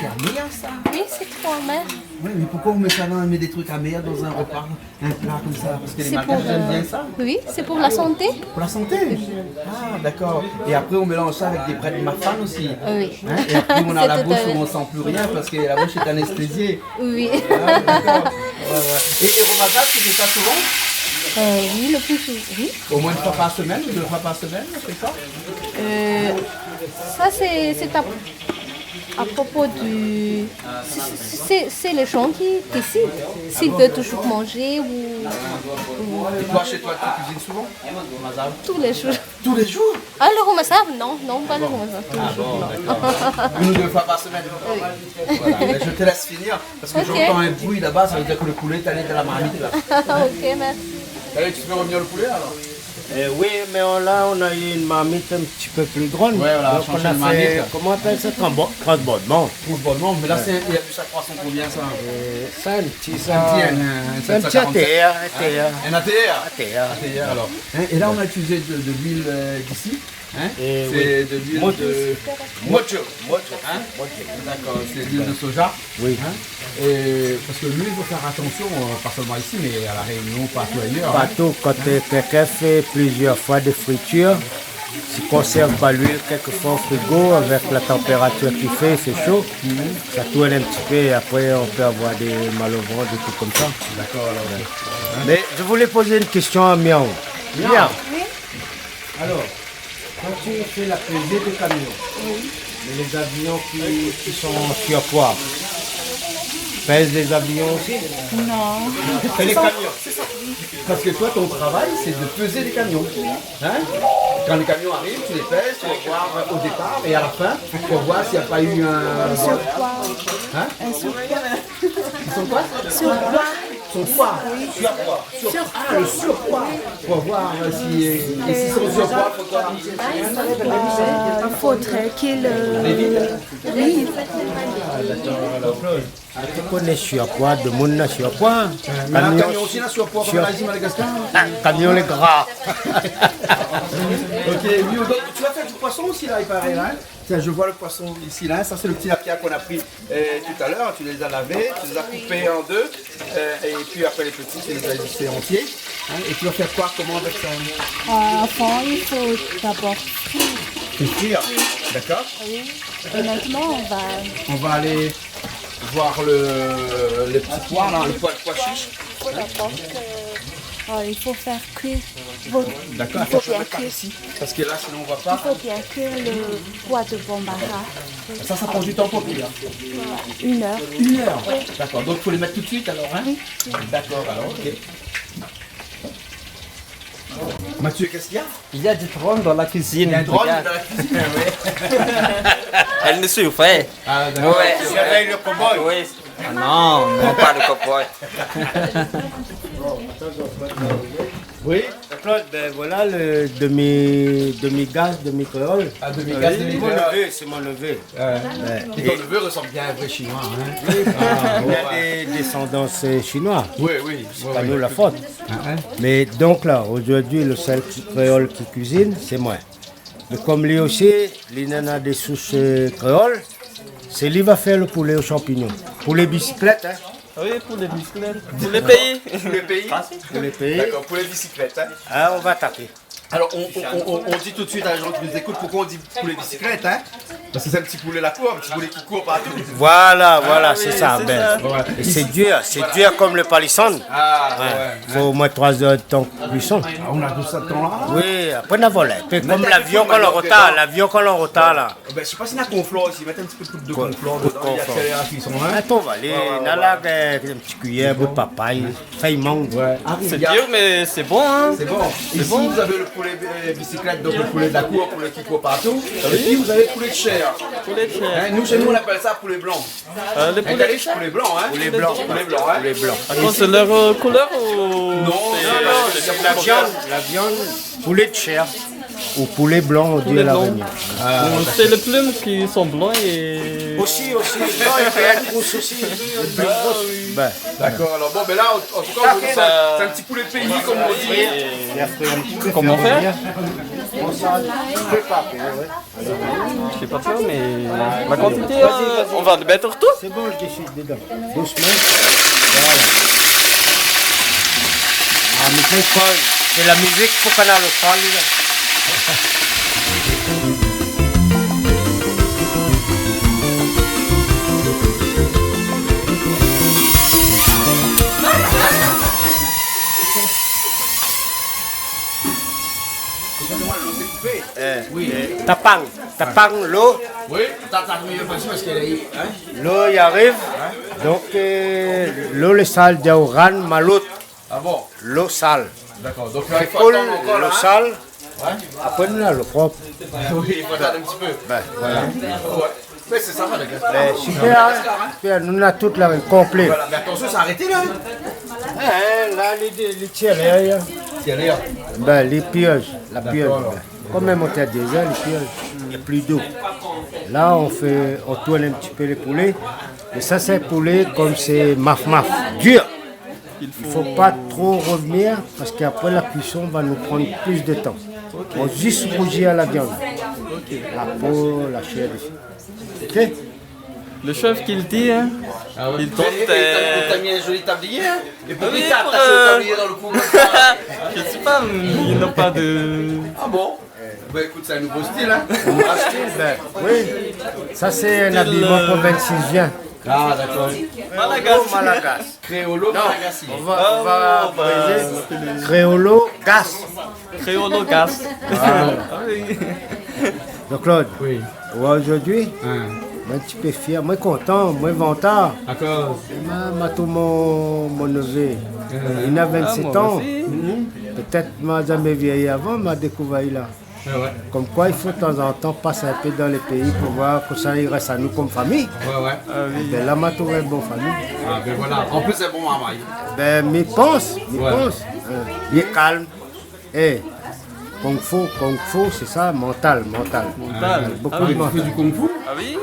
amer ça? Oui, c'est trop amer. Oui, mais pourquoi on met ça on met des trucs amers dans un repas, un plat comme ça? Parce que les C'est malgaches pour, aiment bien ça? Oui, c'est pour la santé. Pour la santé? Ah, d'accord. Et après, on mélange ça avec des breads de mafan aussi. Oui. Hein? Et après, on a la C'est bouche tout à où on sent plus rien parce que la bouche est anesthésiée. Oui. Ah, d'accord. Ouais, ouais. Et les romadas, tu fais ça souvent? Oui, le plus souvent. Oui. Au moins une fois par semaine ou deux fois par semaine, c'est ça? Ça, c'est à propos du... C'est les gens qui décident s'ils veulent toujours manger ou... Et toi, chez toi, tu cuisines souvent? Tous les jours. Tous les jours? Ah, le romassar? Non, pas le romassar. Tous les jours, non. Une ou deux fois par semaine? Oui. Voilà, mais je te laisse finir parce que Ok. j'entends un bruit là-bas, ça veut dire que le poulet est allé dans la marmite là. Ok, merci. Allez, tu fais revenir le poulet alors? Oui, mais là, on a eu une marmite un petit peu plus grande. Ouais, voilà, donc changer on a de fait, marmite. comment on appelle ça? Transbordement. Transbordement, mais là, il y a du ça croissant combien ça? Ça, un petit, C'est un petit ATR. Un ATR? ATR. ATR alors. Hein, et là, on a utilisé de l'huile d'ici. Hein? Et C'est de l'huile Mojo. de mojo. Hein? D'accord, c'est de l'huile de soja. Oui. Hein? Et parce que l'huile, il faut faire attention, pas seulement ici, mais à la Réunion, partout ailleurs. Hein? Partout, quand quelqu'un fait plusieurs fois de friture, s'il ne conserve pas l'huile quelquefois au frigo, avec la température qu'il fait, c'est chaud, ça tourne un petit peu et après on peut avoir des mal au ventre, des trucs comme ça. D'accord, alors. Hein? Mais je voulais poser une question à Miao. Miao. Alors, quand tu fais la pesée de camions, mais les avions qui sont sur quoi? Pèse des avions aussi? Non. C'est les camions. Parce que toi, ton travail, c'est de peser les camions. Hein? Quand les camions arrivent, tu les pèses, tu les voir au départ et à la fin pour voir s'il n'y a pas eu un surpoids. Hein? Un surpoids. Ils sont quoi? Surpoids. Son poids. Surpoids. Ah, le surpoids. Pour voir si s'ils sont surpoids, il faut quoi? Il faudrait qu'il... Oui. Tu connais surpoids, de monde surpoids. Mais un camion aussi là, surpoids, comme on a dit Madagascar. Camion les gras. Ok, oui, donc tu vas faire du poisson aussi là, il paraît. Hein? Tiens, je vois le poisson ici là, ça c'est le petit lapia qu'on a pris tout à l'heure. Tu les as lavés, tu les as coupés en deux, et puis après les petits, tu les as laissés entiers. Hein? Et tu vas faire quoi, comment avec ça? Avant, il faut d'abord Frire. D'accord. Oui. Et maintenant, On va aller voir les petits pois là, le pois chiche. il faut d'abord il faut faire cuire. D'accord, Il faut bien par cuire. ici, parce que là sinon on voit Il pas. faut bien cuire le pois de bambara. Ça prend du temps pour cuire. Voilà. 1 heure. 1 heure. Oui. D'accord, donc il faut les mettre tout de suite alors, hein? Oui. D'accord, alors, ok. Mathieu, qu'est-ce qu'il y a? Il y a du drone dans la cuisine. Il y a un drone regarde. dans la cuisine, oui. Elle nous surveille. Ah, d'accord. Ouais. Tu surveilles le cow-boy. Oui. Ah non, non pas le cow-boy. Oui. Claude, ben voilà le demi-gaz, demi-créole. Ah, demi-gaz, C'est mon demi-créole. neveu, c'est mon neveu. Et ton neveu ressemble bien à un vrai chinois. Hein? Il a des descendances chinois. Oui, oui. C'est pas nous la faute. Mais donc là, aujourd'hui, le seul créole qui cuisine, c'est moi. Mais comme lui aussi, il en a des souches créoles, c'est lui qui va faire le poulet aux champignons. Pour les bicyclettes, hein. Oui, pour les bicyclettes. Pour les pays. Pour les pays. Pour les pays. D'accord, pour les bicyclettes. Hein? Ah, on va taper. Alors, on dit tout de suite à les gens qui nous écoutent pourquoi on dit poulet bicyclette, hein? Parce que c'est un petit poulet la cour, un petit poulet qui court partout. Voilà, voilà, oui, c'est ça. c'est Ben. ça. Ouais. Et c'est dur comme le palissandre. Ah, ouais. Il faut au moins 3 heures de temps de cuisson. Ah, on a tout ça de temps-là? Oui, après on a volé. Comme t'as l'avion fait qu'on en mal, retard, ok, l'avion qu'on en retard là. Ben, je sais pas s'il y a un conflort aussi. Mettez un petit peu de coupe de conflort dedans. Il y a accélère la cuisson, hein? Attends, on va aller. On a là un petit cuillère, un bout de papaye, feuille mangue. Ouais. C'est dur, mais c'est bon, hein. C'est bon. Ici, vous avez le poulet bicyclette, donc le poulet de la cour, le poulet qui court partout. Et puis, vous avez le poulet de chair. Poulet de chair. Hein, nous, chez nous, on appelle ça poulet blanc. Les poulets de chair. Poulet blanc, hein? Poulet blanc. Poulet blanc, hein? Les blancs. À cause de leur couleur ou... Non, c'est La viande, poulet de chair ou poulet blanc, on dit Poulet à la blanc. Réunion. C'est les plumes qui sont blancs et... Aussi. Non, il fait un gros aussi. Ben, D'accord, alors bon, ben là, en tout cas, c'est un petit poulet de pays, comme on dit. Comment faire? on s'en prépare. Ouais. Je sais pas faire, mais la quantité, on va le mettre tout. C'est bon, je décide dedans. Doucement. Voilà. Ah, mais c'est quoi? C'est la musique pour Canal Austral, là. Oui. Tapang l'eau. Oui, t'as mieux passé parce qu'elle est. L'eau y arrive. Donc l'eau le sale d'Aouran Malout. Ah bon? L'eau sale. D'accord, donc là, il faut Coule attendre encore. l'eau sale. Après nous là, l'eau propre. Oui, il faut attendre un petit peu. Ben, voilà. Ouais. Mais c'est ça, les gars. Ben, super, nous là toute la complet. Voilà, mais attention, c'est arrêté là. Là, les tiers, ben, les pioches, la pioche. Ben. Quand même on t'a déjà les pioches, il n'y a plus d'eau. Là, on tourne un petit peu les poulets. Et ça, c'est poulet comme c'est maf-maf, dur. Il ne faut pas trop revenir parce qu'après la cuisson va nous prendre plus de temps. On va juste rougir la viande. La peau, la chair. Ok? Le chef qui le dit, hein, il tente... T'as mis un joli tablier, hein? Et pourquoi Oui, t'as pour, attaché le tablier dans le cou comme ça? Je sais pas, ils n'ont pas de... Ah bon? Bah écoute, c'est un nouveau style, hein? Oui, ça c'est un habillement provincial. Ah d'accord. Malagas. Créolo Malagasy. On va briser. Créolo gas. Créolo gas. Donc Claude, Oui. aujourd'hui, je suis un petit peu fier, moi content, moi vantard. D'accord. Tout mon neveu, il a 27 ans. Peut-être m'a jamais vieilli avant, m'a découvert là. Ouais. Comme quoi il faut de temps en temps passer un peu dans les pays pour voir que ça il reste à nous comme famille. Ouais. Ben là, m'a trouvé une bonne famille. Ah ben voilà. En plus, c'est bon maman. Ben, mais pense. Il est calme. Et Kung Fu, c'est ça, mental. Beaucoup de mental. Du Kung Fu? Ah oui?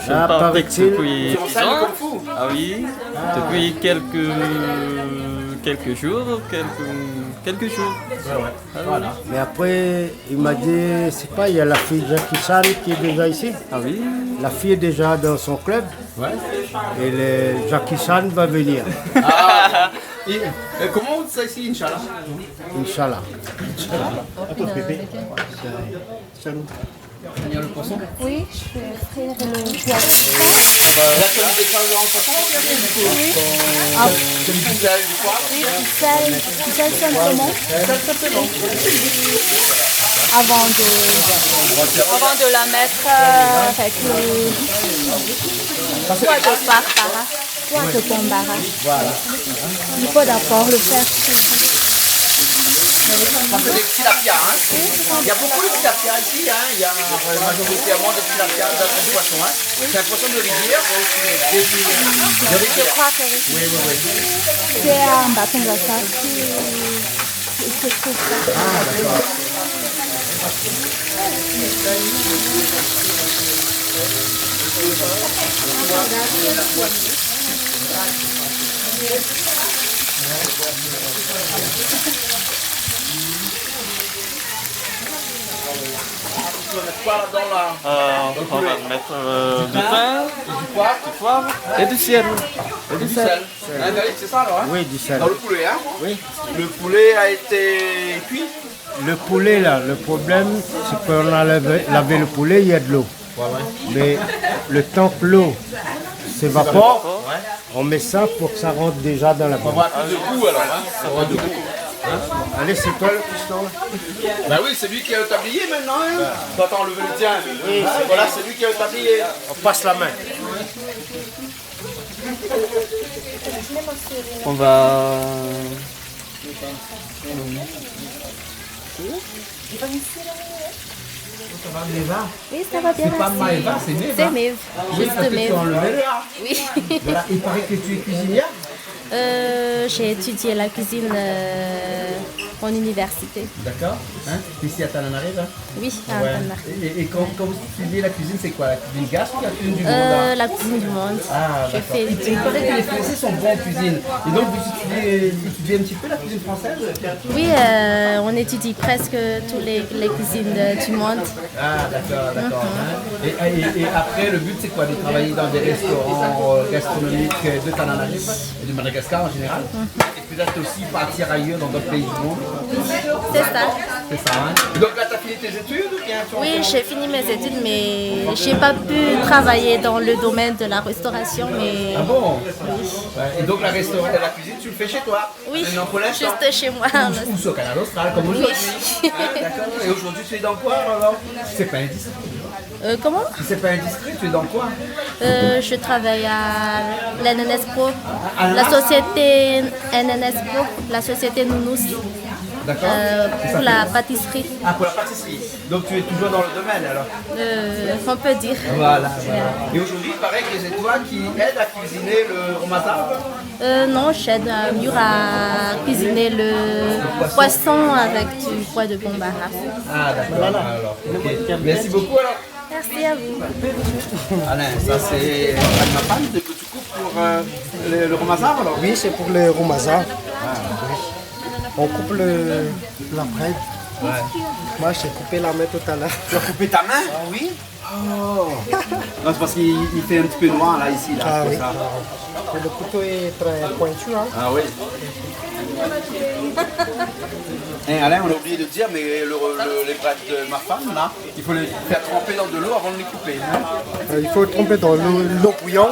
Je Là, pratique paraît-il, depuis 10 ans. Kung Fu? Ah oui? Depuis quelques jours, quelques jours. Voilà. Mais après, il m'a dit, c'est pas, il y a la fille Jackie Chan qui est déjà ici. Ah oui? La fille est déjà dans son club. Ouais. Et le Jackie Chan va venir. Ah. Et comment on dit ça ici, Inch'Allah? Inch'Allah. Attends, Pépé. Le poisson? Oui, je vais frire le poisson. Là, tu as des choses en poisson? Oui. Tu me dis du poivre? Oui, tu sales simplement. Avant de la mettre avec le poids de barbara. Poids de bambara. Voilà. Il faut d'abord le faire. Ça fait des tilapia, hein? Il y a beaucoup de tilapia ici, hein? Il y a majoritairement de tilapia dans ce poisson, hein? C'est un poisson de rivière. De rivière. Je crois que Oui. c'est un bâton de ça Ah, d'accord. Tu vas mettre quoi là-dedans là? On va mettre du pain, du poivre et du sel. Et du sel. Hein, David, c'est ça alors hein? Oui, du sel. Dans le poulet, hein? Oui. Le poulet a été cuit? Le poulet, là, le problème, c'est qu'on a lavé le poulet, il y a de l'eau. Mais le temps que l'eau s'évapore, on met ça pour que ça rentre déjà dans la On va boîte. avoir plus de goût alors, hein? Ça aura de goût. Allez, c'est toi le piston. Bah oui, c'est lui qui a le tablier maintenant, hein? Toi, t'as enlevé le tien. Oui, voilà, c'est lui qui a le tablier. On passe la main. On va... Oui, ça va bien. C'est pas merci. Maëva, c'est Meva. C'est Meve. Oui, Juste parce que tu Meve. as enlevé le A. Oui. Voilà, il paraît que tu es cuisinière. J'ai étudié la cuisine en université. D'accord. Hein? Ici à Tananarive. Hein? Oui, à Ouais. Tananarive. Et quand vous étudiez la cuisine, c'est quoi? La cuisine gastre ou la cuisine du monde? Hein? La cuisine du monde. Ah, J'ai d'accord. fait Il paraît que les Français sont bons en cuisine. Et donc, vous étudiez un petit peu la cuisine française? Oui, on étudie presque toutes les cuisines du monde. Ah, d'accord, d'accord. Hein? Et après, le but, c'est quoi? De travailler dans des restaurants gastronomiques de Tananarive et de Madagascar en général. Et peut-être aussi partir ailleurs dans d'autres pays du monde. C'est ça. C'est ça, hein? Et donc là, tu as fini tes études ou bien tu en Oui, fais j'ai fini mes études, mais j'ai pas pu travailler dans le domaine de la restauration. Mais... Ah bon? Ouais. Et donc la restauration et la cuisine, tu le fais chez toi? Oui, Maintenant, pour l'instant? juste chez moi. Ou sur Canal Austral, comme aujourd'hui. Oui. Ah, d'accord. Et aujourd'hui, tu es dans quoi alors? C'est pas indiscret. Comment? Si c'est pas indiscret, tu es dans quoi? Je travaille à l'NNS Pro, la société NNS Pro, la société Nounous, D'accord. pour la pâtisserie. Ah, pour la pâtisserie. Donc tu es toujours dans le domaine alors? On peut dire. Voilà. Et aujourd'hui, il paraît que c'est toi qui aides à cuisiner le romazar? Non, j'aide Mur à cuisiner le poisson avec du pois de bombara. Ah, d'accord. Alors, ok. Merci beaucoup alors. Merci à vous. Alain, ça c'est ma femme que tu coupes pour le romazar alors? Oui, c'est pour le romazar. On coupe la prête. Ouais. Moi, j'ai coupé la main tout à l'heure. Tu as coupé ta main? Ah oui. Oh. Non, c'est parce qu'il fait un petit peu noir là, ici. Là, Ah c'est oui. ça. Le couteau est très pointu. Hein. Ah oui. Alain, on a oublié de dire, mais les bras de ma femme, là, il faut les faire tremper dans de l'eau avant de les couper. Hein? Il faut tremper dans l'eau bouillante.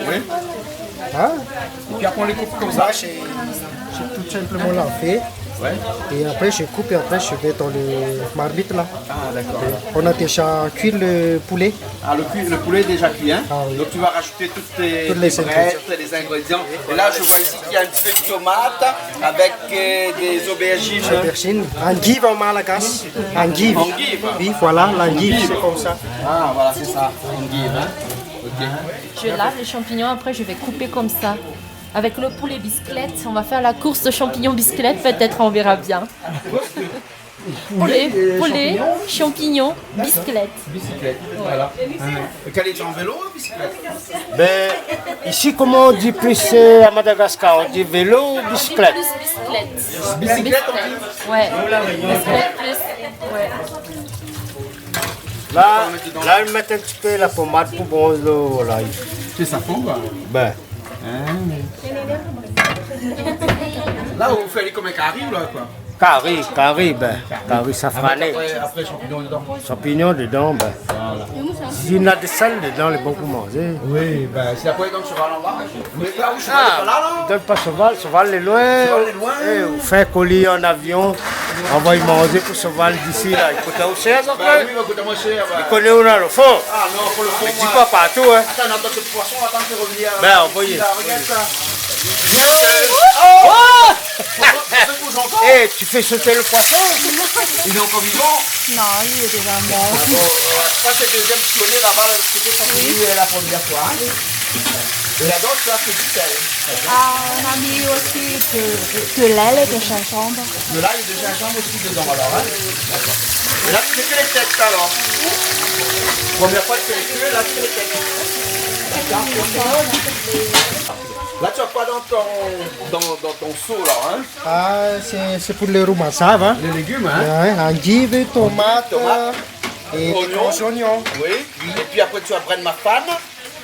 Oui. Hein? Et puis après, on les coupe comme ça. J'ai tout simplement la fait. Ouais. Et après, je coupe et après, je vais dans le marmite là. Ah, d'accord. On a déjà cuit le poulet. Ah, le poulet est déjà cuit, hein? Ah, oui. Donc tu vas rajouter toutes les ingrédients. les ingrédients. Et là, je vois ici qu'il y a un petit peu de tomate avec des aubergines. Aubergine. Endive en malagasy. Endive. Endive. Oui, voilà, l'endive, Endive. c'est comme ça. Ah, voilà, c'est ça. Endive, hein? Ok. Je lave les champignons, après je vais couper comme ça. Avec le poulet bisquelette, on va faire la course de champignons bisquelette, peut-être on verra bien. Poulet, champignons, bisquelette. Bicyclette, voilà. Quel est en vélo ou bicyclette? Ben, ici, comment on dit plus à Madagascar? On dit vélo ou bicyclette? Plus bisquelette. Bicyclette, on dit? Ouais, bisquelette plus. Ouais. Là, ils mettent un petit peu la pommade pour bronzer là. C'est ça fond, quoi. Ben, Là, vous faites comme un carré ou là, quoi? carré, safrané. Après, champignons dedans. Champignons dedans, ben. Voilà. S'il y a des sel dedans, les bons pour manger. Oui, ben, c'est après donc cheval en bas. Mais là où cheval est pas là, non? Donne pas cheval est loin. Cheval est loin. On fait colis en avion, on va y manger pour cheval d'ici là. Il coûte aussi cher, ça Ben oui, il va coûter moins cher. Il connaît où dans le fond. Ah non, pour le fond. Dis pas partout, hein. Attends, on attend ce poisson, attends de revenir. Ben, envoyez. Là, regarde ça. Eh, tu fais sauter le poisson? Il est encore vivant? Non, il est déjà mort. Ça, c'est le deuxième pionnier là-bas, c'était son la première fois. Hein? Et là-dedans, tu as fait du sel. On a mis aussi de l'aile et de gingembre. De l'ail et de gingembre aussi dedans alors. Hein? D'accord. Et là, tu fais que les têtes alors. Première fois que tu fais les queues, là tu fais les têtes. Là, tu as quoi dans ton seau là hein? Ah, c'est pour les romasaves. Hein? Les légumes, hein? Ouais, endives, tomates, et des oignons. gros oignons. Oui. Et puis après, tu as Bren Marfan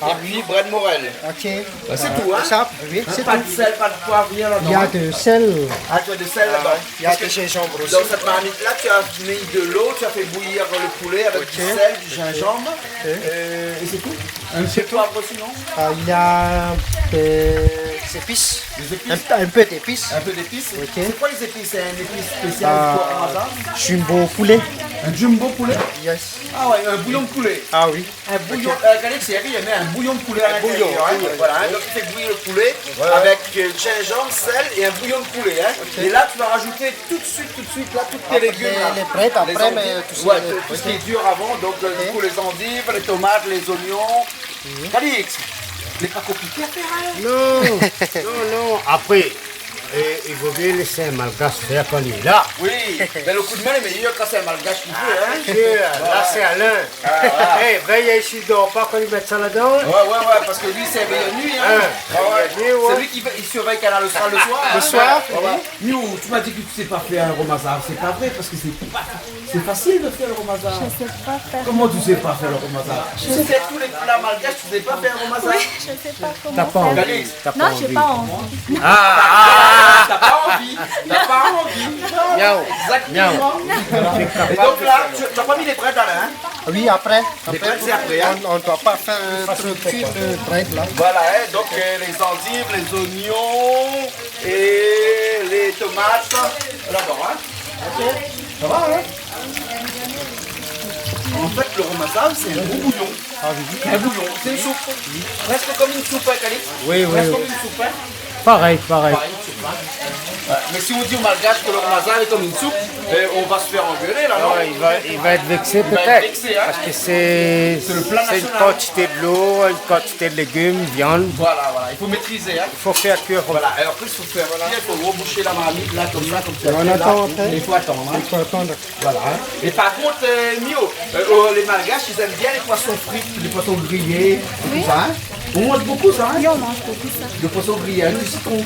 et puis Bren Morel. Ok. C'est tout, hein? Ça, oui, c'est Pas tout. de sel, pas de poivre, rien là-dedans. Il y a de sel. Ah, tu as de sel là-bas. Il y a de gingembre aussi. Dans cette marmite-là, tu as mis de l'eau, tu as fait bouillir le poulet avec du sel, du gingembre. Et c'est tout. Un petit poivre aussi, non? Il y a des épices. Des épices. Un peu d'épices. Un peu d'épices. Ok. C'est quoi les épices? C'est un épice spécial pour Ramadan? Jumbo poulet. Un jumbo poulet? Yes. Ah ouais, un bouillon de poulet. Ah oui. Un bouillon. Khaled Seri, il met un bouillon de poulet à l'intérieur. bouillon, Hein? oui. Voilà, hein? Donc il fait bouillir le poulet avec gingembre, sel et un bouillon de poulet. Hein? Et là, tu vas rajouter tout de suite, là, tous tes légumes. Là. Les prêtes après, endives. mais tout ça. Ouais, tout ce qui est dur avant. Donc, du coup, les endives, les tomates, les oignons. Calix, il n'est pas compliqué à faire. Hein? Non. Après, il faut bien laisser un malgache faire quand il est là. Oui, mais le coup de main est meilleur quand c'est un malgache qui fait. Hein? Là, c'est Alain. Voilà. Veille ici, il ne dort pas quand il met ça là-dedans. Ouais, parce que lui, c'est veille nuit. Hein? C'est lui qui surveille Canal Austral le soir. Le soir, Nous, tu m'as dit que tu ne sais pas faire un romazar. C'est pas vrai, parce que c'est facile de faire le romazar. Je ne sais pas faire. Comment tu ne sais pas faire le romazar? Tu sais faire tous les plats malgaches, tu ne sais pas faire un romazar? Oui, je ne sais pas comment T'as pas faire. envie. Calix, Non, je n'ai pas envie. t'as pas envie. T'as pas envie. Miaou. Exactement. Et donc là, tu n'as pas mis les prêtes là, hein? Oui, après. Les prêtes, c'est après, hein? On ne doit pas faire trop de cuire de prêtes là. Voilà, hein, donc les endives, les oignons et les tomates. Là-bas, hein? Ok, ça va, hein? En fait, le romazave, c'est un gros bouillon. Un bouillon, c'est une soupe. Presque comme une soupe, hein, Calix? Oui. Presque comme une soupe, hein? Pareil. Pareil, une soupe, hein? Mais si on dit au malgache que le romazave est comme une soupe, on va se faire engueuler, là, non? Il va être vexé Il va être peut-être. vexé, hein? Parce que c'est le plat une national. quantité de l'eau, une quantité de légumes, viande. Voilà, il faut maîtriser, hein? Il faut faire cuire. Voilà, et après, il faut faire, il faut reboucher la marmite, là, comme ça, comme tu as On fait, là. attend après. Il faut attendre, hein? Il faut attendre. Voilà. Hein. Et par contre, Mio, les malgaches, ils aiment bien les poissons frits, les poissons grillés, tout ça. Hein. On mange beaucoup ça, hein? Oui, on mange beaucoup ça. Le poisson grillé avec du citron.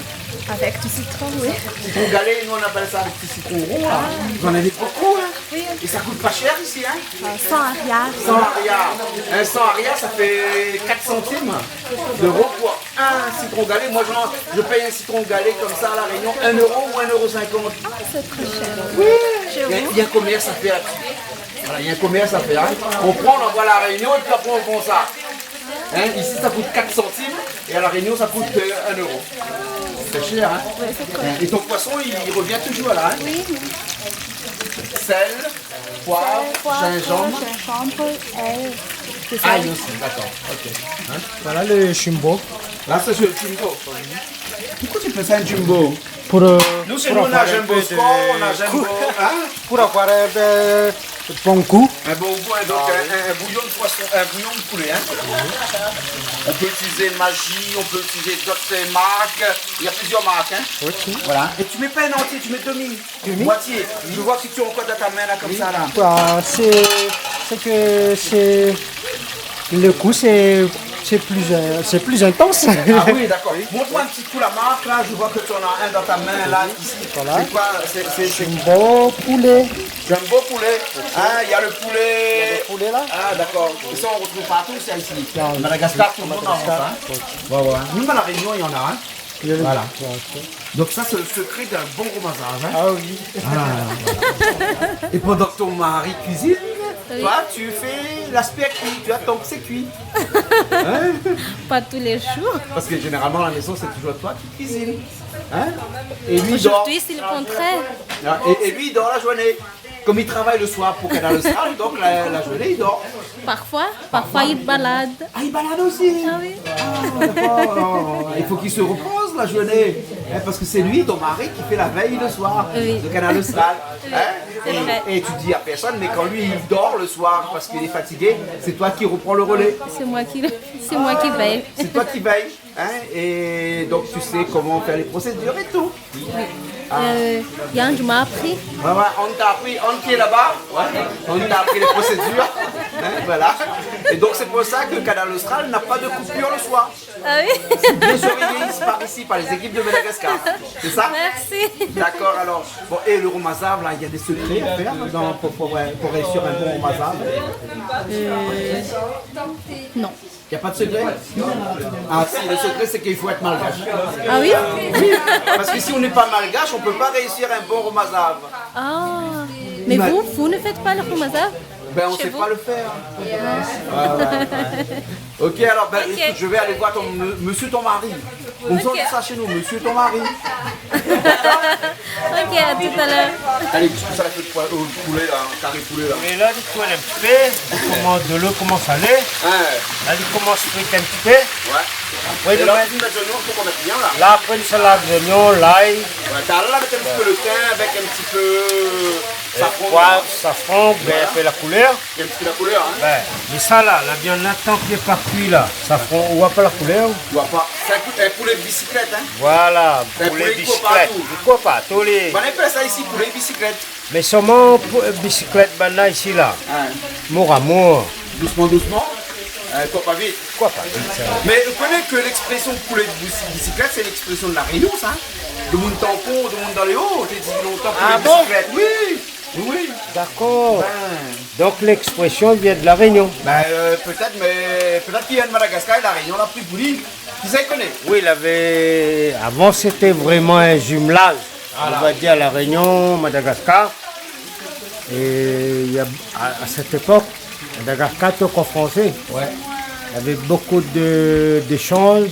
Avec du citron, oui. Citron galé, nous on appelle ça avec du citron rond. Là. Vous en avez beaucoup, hein? Oui. Et ça coûte pas cher ici, hein? 100 arrière. 100 arrière. Un 100 arrière, ça fait 4 centimes d'euros pour un citron galé. Moi, je paye un citron galé comme ça à La Réunion, 1 euro ou 1,50 €. Ah, c'est très cher. Oui, il y a un commerce à faire là-dessus. Voilà, il y a un commerce à faire. Hein. On prend, on envoie à La Réunion et puis après on vend ça. Hein, ici ça coûte 4 centimes et à La Réunion ça coûte 1 euro. C'est cher, hein? Oui, c'est très cher. Et ton poisson il revient toujours là, hein? Oui. Sel, poivre, gingembre. C'est ça. Ail aussi, d'accord. Ok. Hein? Voilà le jumbo. Là c'est le jumbo. Pourquoi tu fais ça un jumbo? Nous chez nous on a jumbo sport, on a jumbo. Hein? Pour avoir un bon goût. Un bon goût, hein, donc un bouillon de poisson, un bouillon de poulet. Hein. On peut utiliser Magie, on peut utiliser d'autres marques. Il y a plusieurs marques. Hein. Ok. Voilà. Et tu mets pas un entier, tu mets demi. Moitié. Je vois que tu as encore dans ta main là comme ça là. Ah, c'est que c'est le goût c'est plus intense. Ah oui, d'accord. Montre-moi un petit coup la marque là. Je vois que tu en as un dans ta main là. Ici. Voilà. C'est quoi? C'est Jumbo poulet. Jumbo poulet. Ah, il y a le poulet. Le poulet là. Ah d'accord. Et ça on retrouve partout, c'est ici. Ah, oui. Madagascar, tout le monde en a ça. Voilà. Même à La Réunion, il y en a un. Voilà. Donc ça, c'est le secret d'un bon romazage. Hein? Ah oui. Voilà. Et pendant que ton mari cuisine, toi, tu fais l'aspect cuit. Tu attends que c'est cuit. Hein? Pas tous les jours. Parce que généralement, à la maison, c'est toujours toi qui cuisine. Hein? Et lui, il dort. Aujourd'hui, c'est le contraire. Et lui, il dort la journée. Comme il travaille le soir pour Canal Austral, donc la journée, il dort. Parfois, il balade. Ah, il balade aussi. Ah oui. Ah, d'accord. Il faut qu'il se repose, la journée. Hein, parce que c'est lui, ton mari, qui fait la veille le soir. Oui. Le Canal Austral. Hein, C'est vrai. et tu dis à personne, mais quand lui, il dort le soir parce qu'il est fatigué, c'est toi qui reprends le relais. C'est moi qui veille. C'est toi qui veille. Hein, et donc tu sais comment faire les procédures et tout. Yann, tu m'as appris. Ouais, on t'a appris, on qui est là-bas, on t'a appris les procédures. Hein, voilà. Et donc c'est pour ça que le Canal Austral n'a pas de coupure le soir. Ah oui. C'est bien surveillé par ici, par les équipes de Madagascar. C'est ça? Merci. D'accord, alors. Bon, et le romazav, là, il y a des secrets à faire pour réussir un bon romazav? Non. Il n'y a pas de secret? Ah si, le secret c'est qu'il faut être malgache. Ah oui? Oui, parce que si on n'est pas malgache, on ne peut pas réussir un bon romazav. Ah. Mais vous ne faites pas le romazav? Ben on ne sait pas le faire. Ok, alors ben, écoute, je vais aller voir monsieur ton mari. On sort ça chez nous, monsieur ton mari. Ok, à tout à l'heure. Allez, tu peux ça la fête poulet là, carré poulet là. Et là, il tourne un petit peu, de l'eau commence à aller. Là, il commence à friter un petit peu. Ouais. Après, et là, tu mets l'oignon, il faut qu'on mette bien là. Là, après, une salade d'oignon, l'ail. Ouais, t'as là avec un petit peu le thym, avec un petit peu safran. Poivre, safran, bien un peu la couleur. Il y a un petit peu la couleur, hein. Ouais. Mais ça là, la viande là, tant qu'il n'est pas cuit là, safran, on voit pas la couleur. On voit pas. C'est un poulet de bicyclette, hein. Voilà, un poulet poulet bicyclette. Pourquoi pas, tous les. On appelle ça ici poulet bicyclette. Mais seulement bicyclette, là, ici là. Mot à mot. Doucement, doucement. Quoi pas vite. Quoi pas vite, ça. Mais vous connaissez que l'expression poulet de bicyclette, c'est l'expression de la Réunion, ça. De monde tampon, de monde dans les hauts. T'es dit longtemps poulet de bicyclette. Oui. Oui. D'accord. Donc l'expression vient de la Réunion. Peut-être, mais peut-être qu'il y a de Madagascar et la Réunion la plus polie. Qui ça connaît? Oui, il avait. Avant c'était vraiment un jumelage. On va dire la Réunion, Madagascar. Et il y a, à cette époque, Madagascar était encore français. Ouais. Il y avait beaucoup d'échanges.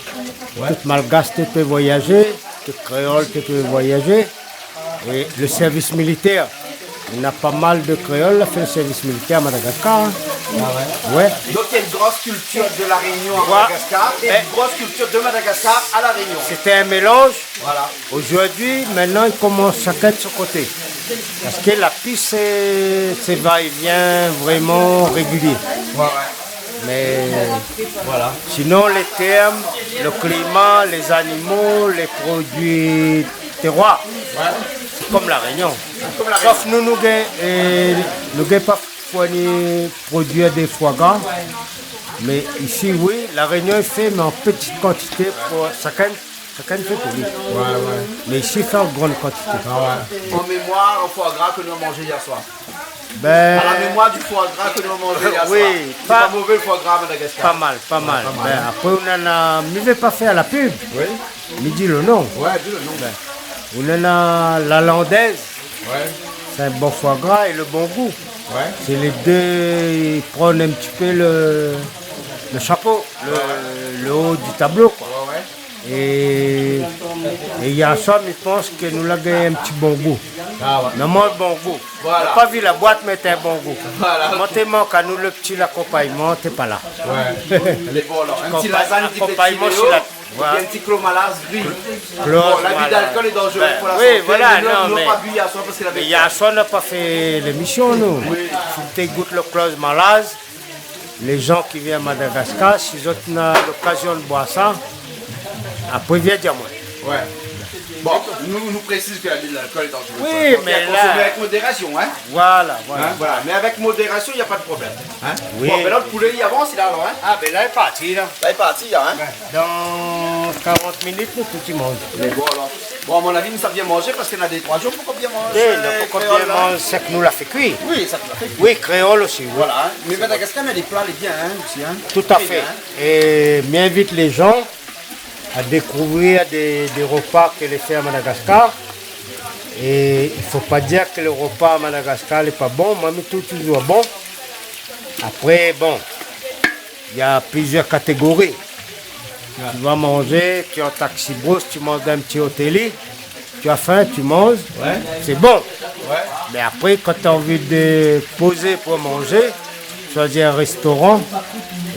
Ouais. Tout malgache peut voyager, tout créole peut voyager. Et le service militaire. Il y a pas mal de créoles qui fait le service militaire à Madagascar. Ah ouais. Donc il y a une grosse culture de la Réunion à Madagascar et une grosse culture de Madagascar à la Réunion. C'était un mélange. Voilà. Aujourd'hui, maintenant, il commence chacun de son côté. Parce que la piste, c'est va-et-vient vraiment régulier. Ouais. Mais voilà. Sinon, les termes, le climat, les animaux, les produits terroirs, c'est comme la Réunion. Sauf nous n'avons pas produire des foie gras. Mais ici, oui, la Réunion est fait, mais en petite quantité pour chacun fait pour lui. Mais ici, il fait en grande quantité. En mémoire au foie gras que nous avons mangé hier soir. Ben, à la mémoire du foie gras que nous avons mangé hier soir. Oui, pas mauvais le foie gras à Madagascar. Pas mal. Ben, après, on en a. Je ne vais pas faire la pub. Oui. Mais dis le nom. Ouais, dis le nom. Ben, on en a la landaise. Ouais. C'est un bon foie gras et le bon goût. Ouais. C'est les deux, ils prennent un petit peu le chapeau, le haut du tableau. Quoi. Et il y a ça, mais je pense que nous avons un petit bon goût. Mais moi, le bon goût. Voilà. On n'a pas vu la boîte, mais c'est un bon goût. Voilà. Moi, tu manques à nous le petit accompagnement, tu n'es pas là. Ouais. Les bons, alors. Un petit lasagne qui fait un petit clomalaz gris. Bon, l'abus d'alcool est dangereux pour la santé. Oui, voilà, non, mais... Il y a ça, on n'a pas fait l'émission, nous. Oui. Si tu goûtes le clomalaz, les gens qui viennent à Madagascar, s'ils ont l'occasion de boire ça, après, viens dire moi. Ouais. Bon, nous précise que l'alcool est dangereux. Oui, mais là... avec modération, hein. Voilà. Mais avec modération, il n'y a pas de problème. Hein? Oui. Bon, mais là, le poulet, il avance, il est alors, hein. Ah, ben là, il est parti, là. Là, il est parti, hein. Dans 40 minutes, nous, tout le monde. Mais bon, alors. Bon, à mon avis, nous savons bien manger parce qu'il y en a des 3 jours pour qu'on bien mange. Pour qu'on bien mange, c'est que nous l'a fait cuire. Oui, ça nous l'a fait cuire. Oui, créole aussi. Oui. Voilà. Hein. Mais Madagascar, il y a des plats, les biens, hein, aussi, hein. Tout à fait. Et m'invite les gens à découvrir des repas que les fait à Madagascar. Et il ne faut pas dire que le repas à Madagascar n'est pas bon, mais tout est toujours bon. Après, bon, il y a plusieurs catégories. Ouais. Tu vas manger, tu es en taxi brousse, tu manges d'un petit hôtelier, tu as faim, tu manges, c'est bon. Ouais. Mais après, quand tu as envie de poser pour manger, choisi un restaurant.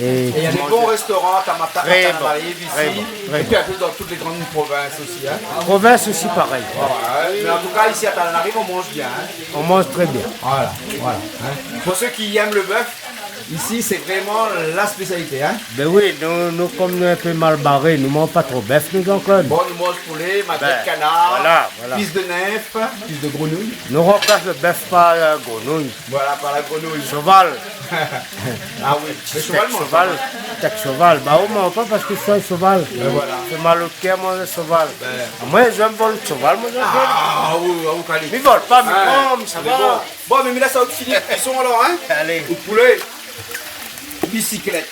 Et il y a des bons restaurants, Tamata, Très bon, Tananarive ici. très bon, très Et puis un peu dans toutes les grandes provinces aussi. Hein. Province aussi pareil. Ouais, mais en tout cas, ici à Tananarive, on mange bien. Hein. On mange très bien. Voilà. Hein. Pour ceux qui aiment le bœuf, ici c'est vraiment la spécialité. Hein. Ben oui, nous comme nous un peu mal barrés, nous ne mangeons pas trop bœuf, nous encore. Bon, nous mangeons poulet, magret de canard, voilà. fils de nef, fils de grenouille. Nous remplaçons le bœuf par la grenouille. Voilà, par la grenouille. Cheval. Ah oui, le cheval mange. Cheval. Tête cheval. Bah, on ne mange pas parce que c'est un cheval. Voilà. C'est mal au cœur, moi, le cheval. Moi, j'aime pas le cheval, moi, Ah oui, Kali. Mais ils ne volent pas, mais Ouais, comme ça mais va. Bon, mais là, ça va finir. Ils sont alors, hein. Allez. Au poulet. Bicyclette.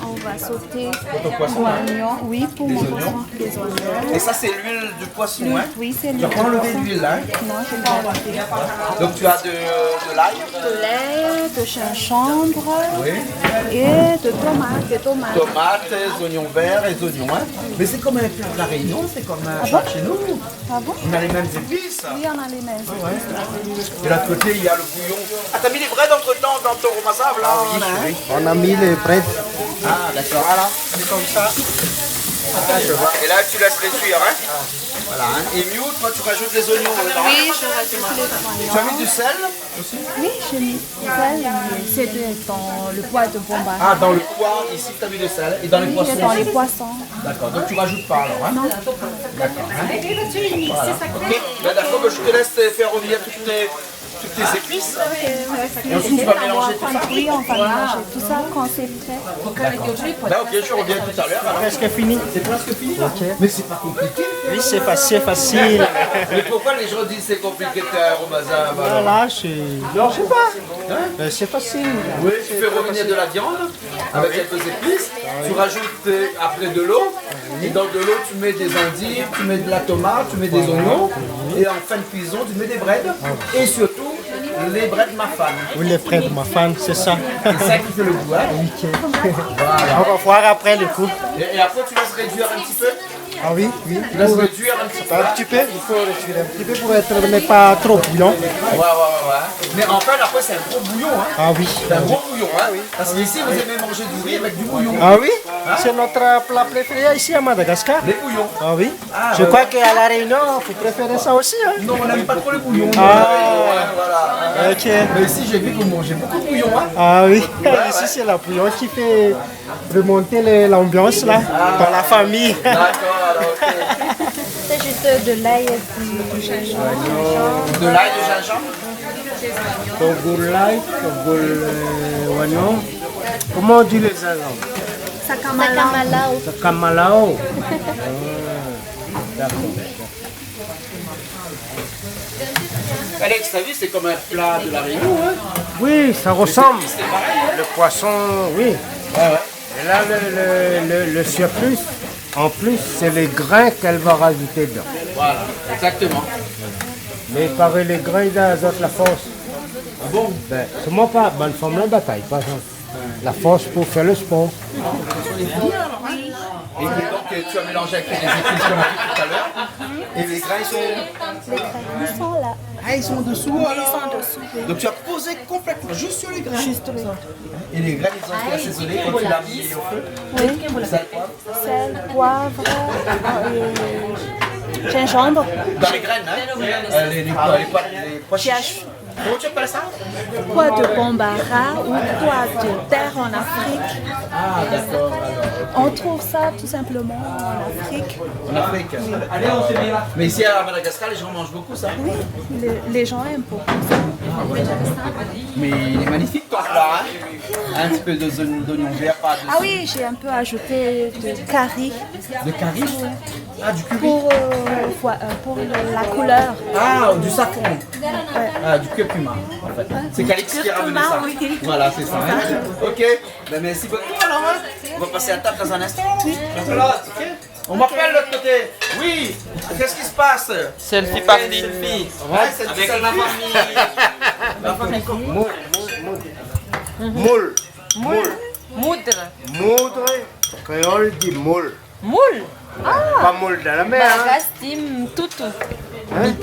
On va sauter Ton poisson, hein. l'oignon. Oui, pour Des mon oignons. poisson. Des oignons. Et ça, c'est l'huile de poisson, hein. Oui, c'est Tu l'huile. vas pas enlever l'huile, hein. Non, je vais pas enlever. Donc, tu as de l'ail. De lait, de gingembre Oui. et de tomates. Tomates, oignons verts et oignons, hein. Mais c'est comme un plat de la Réunion, c'est comme un plat chez nous. Ah bon? On a les mêmes épices. Oui, on a les mêmes. De l'autre côté, il y a le bouillon. Ah, t'as mis les vrais entre-temps dans ton romassable, là hein. On a mis les prêtres. Ah, d'accord. Voilà, c'est comme ça. Ah, je vois. Et là, tu laisses les cuire, hein. Voilà, hein. Et Miu, toi, tu rajoutes les oignons dedans. Oui, je rajoute les oignons. Tu as mis du sel aussi? Oui, j'ai mis du sel. C'est dans le poids de Bomba. Ah, dans le pois, ici, tu as mis du sel. Et dans les poissons Dans aussi? les poissons. D'accord, donc tu rajoutes pas alors, hein? Non. D'accord. Hein? Voilà. Ok, ben, d'accord, ben, je te laisse faire revenir toutes tes épices. Et ensuite, tu vas mélanger tout ça. Oui, on va mélanger tout ça quand c'est prêt. Ben, ok, je reviens tout à l'heure. Presque fini. C'est presque fini. Mais c'est pas compliqué. Oui, c'est facile. Mais pourquoi les gens disent c'est compliqué de faire un romasin? Voilà, non, je sais pas. C'est facile. Oui, tu fais revenir de la viande avec quelques épices. Tu rajoutes après de l'eau. Et dans de l'eau, tu mets des endives, tu mets de la tomate, tu mets des oignons. Et en fin de cuisson, tu mets des breads. Et surtout, les breads mafan. Oui, les prêtres, ma femme, c'est ça. C'est ça qui fait le goût. Hein? Voilà. On va voir après le coup. Et après, tu laisses réduire un petit peu. Ah oui, oui. Tu laisses réduire un petit peu. Un petit peu, il faut réduire un petit peu pour être mais pas trop bouillant. Ouais. Mais en fait, après, c'est un gros bouillon. Hein? Ah oui. C'est un gros bouillon. Hein? Parce qu'ici, vous aimez manger du riz avec du bouillon. Ah oui, c'est notre plat préféré ici à Madagascar. Les bouillons. Ah oui. Ah, Je crois qu'à La Réunion, vous préférez ça aussi. Hein? Non, on n'aime pas trop les bouillons. Ah, voilà. ok. Mais ici, j'ai vu que vous mangez beaucoup de bouillon. Hein? Ah oui, ici c'est la bouillon qui fait remonter l'ambiance là, dans la famille. D'accord, alors, ok. C'est juste de l'ail et du gingembre. De l'ail, de gingembre. Togoulai, oignon. Comment on dit les gingembre? Sakamalao. Sakamalao. D'accord. Alex, t'as vu, c'est comme un plat de la Réunion. Hein? Oui, ça ressemble. Le poisson, oui. Et là, le surplus, en plus, c'est les grains qu'elle va rajouter dedans. Voilà, exactement. Mais pareil, les grains, ils azotent la force. Ah bon? Ben, c'est moi pas bonne forme de bataille, par exemple. La force pour faire le sport. Et donc, tu as mélangé avec les épices qu'on a vu tout à l'heure. Et les grains, ils sont... Ils sont là. Ah, ils sont en dessous alors? Ils sont dessous. Oui. Donc, tu as posé complètement juste sur les grains. Juste les grains. Et les grains, ils ont été assaisonnés quand tu l'as mis au feu. Oui. Sel, poivre. Sel, poivre et gingembre. Dans les graines, hein? Les pois chiches. Comment tu appelles ça? Pois de Bambara ou pois de terre en Afrique. Ah, d'accord. On trouve ça tout simplement en Afrique. En Afrique. Mais ici à Madagascar, les gens mangent beaucoup ça. Oui, les gens aiment beaucoup ça. Mais il est magnifique ton plat, hein? Un petit peu d'oignon vert, pas de... Ah oui, j'ai un peu ajouté de curry. De curry? Ah, du curry? Pour la couleur. Ah, du safran. Ah, du curcuma, en fait. C'est Calix qui a ramené ça. Oui. Voilà, c'est ça. Hein? Ok, ben, merci beaucoup alors. Hein? On va passer à table dans un instant. Oui. On m'appelle de l'autre côté. Oui. Qu'est-ce qui se passe? Selfie party. Selfie. Avec la famille. La famille comment? Moule. Moudre. Moudre. Créole dit moule. Moule. Pas moule dans la mer. Malagas dit mtutu.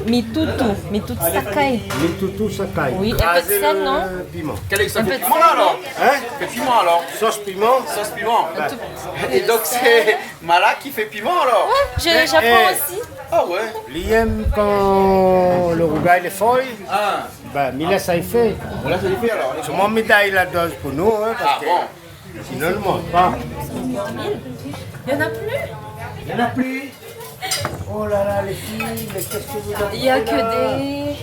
Mitutu sakai. Mitutu sakai. Oui, un peu de sel, non? Piment. Quel est ça Un fait peu de piment sel, là alors? Hein? Fait piment alors? Sauce piment. Sauce piment. Et donc c'est Mala qui fait piment alors? J'apprends aussi. Ah ouais. L'IM quand le rougail les feuilles, Ah. ben Mila ça y fait. On l'a fait alors. C'est mon médaille la dose pour nous, hein, parce Ah bon. que sinon ne mange pas. Il y en a plus? Il n'y en a plus. Oh là là les filles, mais qu'est-ce que vous avez? Il n'y a là que des...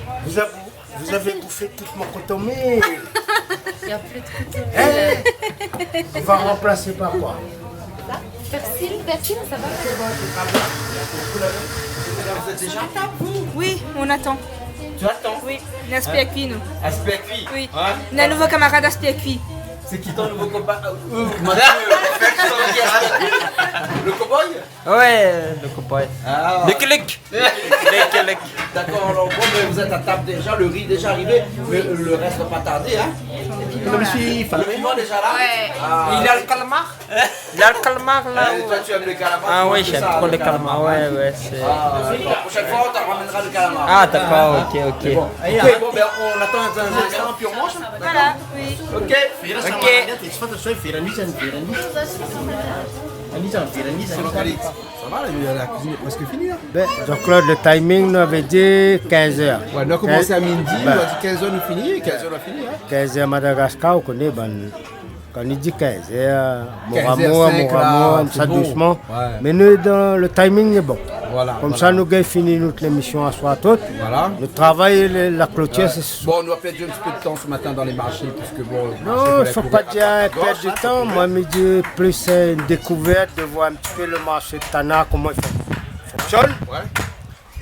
Vous avez bouffé toute mon cotomé. Il n'y a plus de coton. On va remplacer par quoi? Persil, ça va? Vous êtes déjà à table vous? Oui, on attend. Tu attends? Oui, l'aspect cuit, nous. Aspect cuit. Oui. Ouais. On a un nouveau camarade aspect cuit. C'est qui ton nouveau copain? Le cow-boy? Ouais, le copain. Ah. Le clic. D'accord, alors bon, mais vous êtes à table déjà, le riz est déjà arrivé, mais le reste va pas tarder, hein? Comme je suis Le piment déjà là? Ouais. Ah. Il a le calmar. Il a le calmar là. Toi tu aimes les calamars? Ah tu oui, manges j'aime ça, trop le les calmars. Ouais, c'est. Ah, d'accord. La prochaine fois, on te ramènera le calamar. Ah, d'accord, ok. Bon, bon ben, on attend un instant, puis on mange. Voilà, oui. Ok. Ça va, la cuisine est presque finie. Hein? Ben, donc là, le timing nous avait dit 15h. Ouais, on a commencé à midi, on a dit 15h nous finit, 15h on a fini. Hein? 15h Madagascar, on connaît, ben, quand on dit 15h, 15h05, Moramour, c'est ça bon. doucement. Ouais. Mais nous, dans le timing est bon. Voilà. Comme voilà. ça, nous avons fini notre émission à soir toute. Voilà. Le travail, la clôture, c'est ce soir. Bon, on doit perdre un petit peu de temps ce matin dans les marchés, puisque bon. Non, il ne faut pas dire perdre du temps. Moi, je dis plus une découverte de voir un petit peu le marché de Tana, comment il fonctionne. Ouais.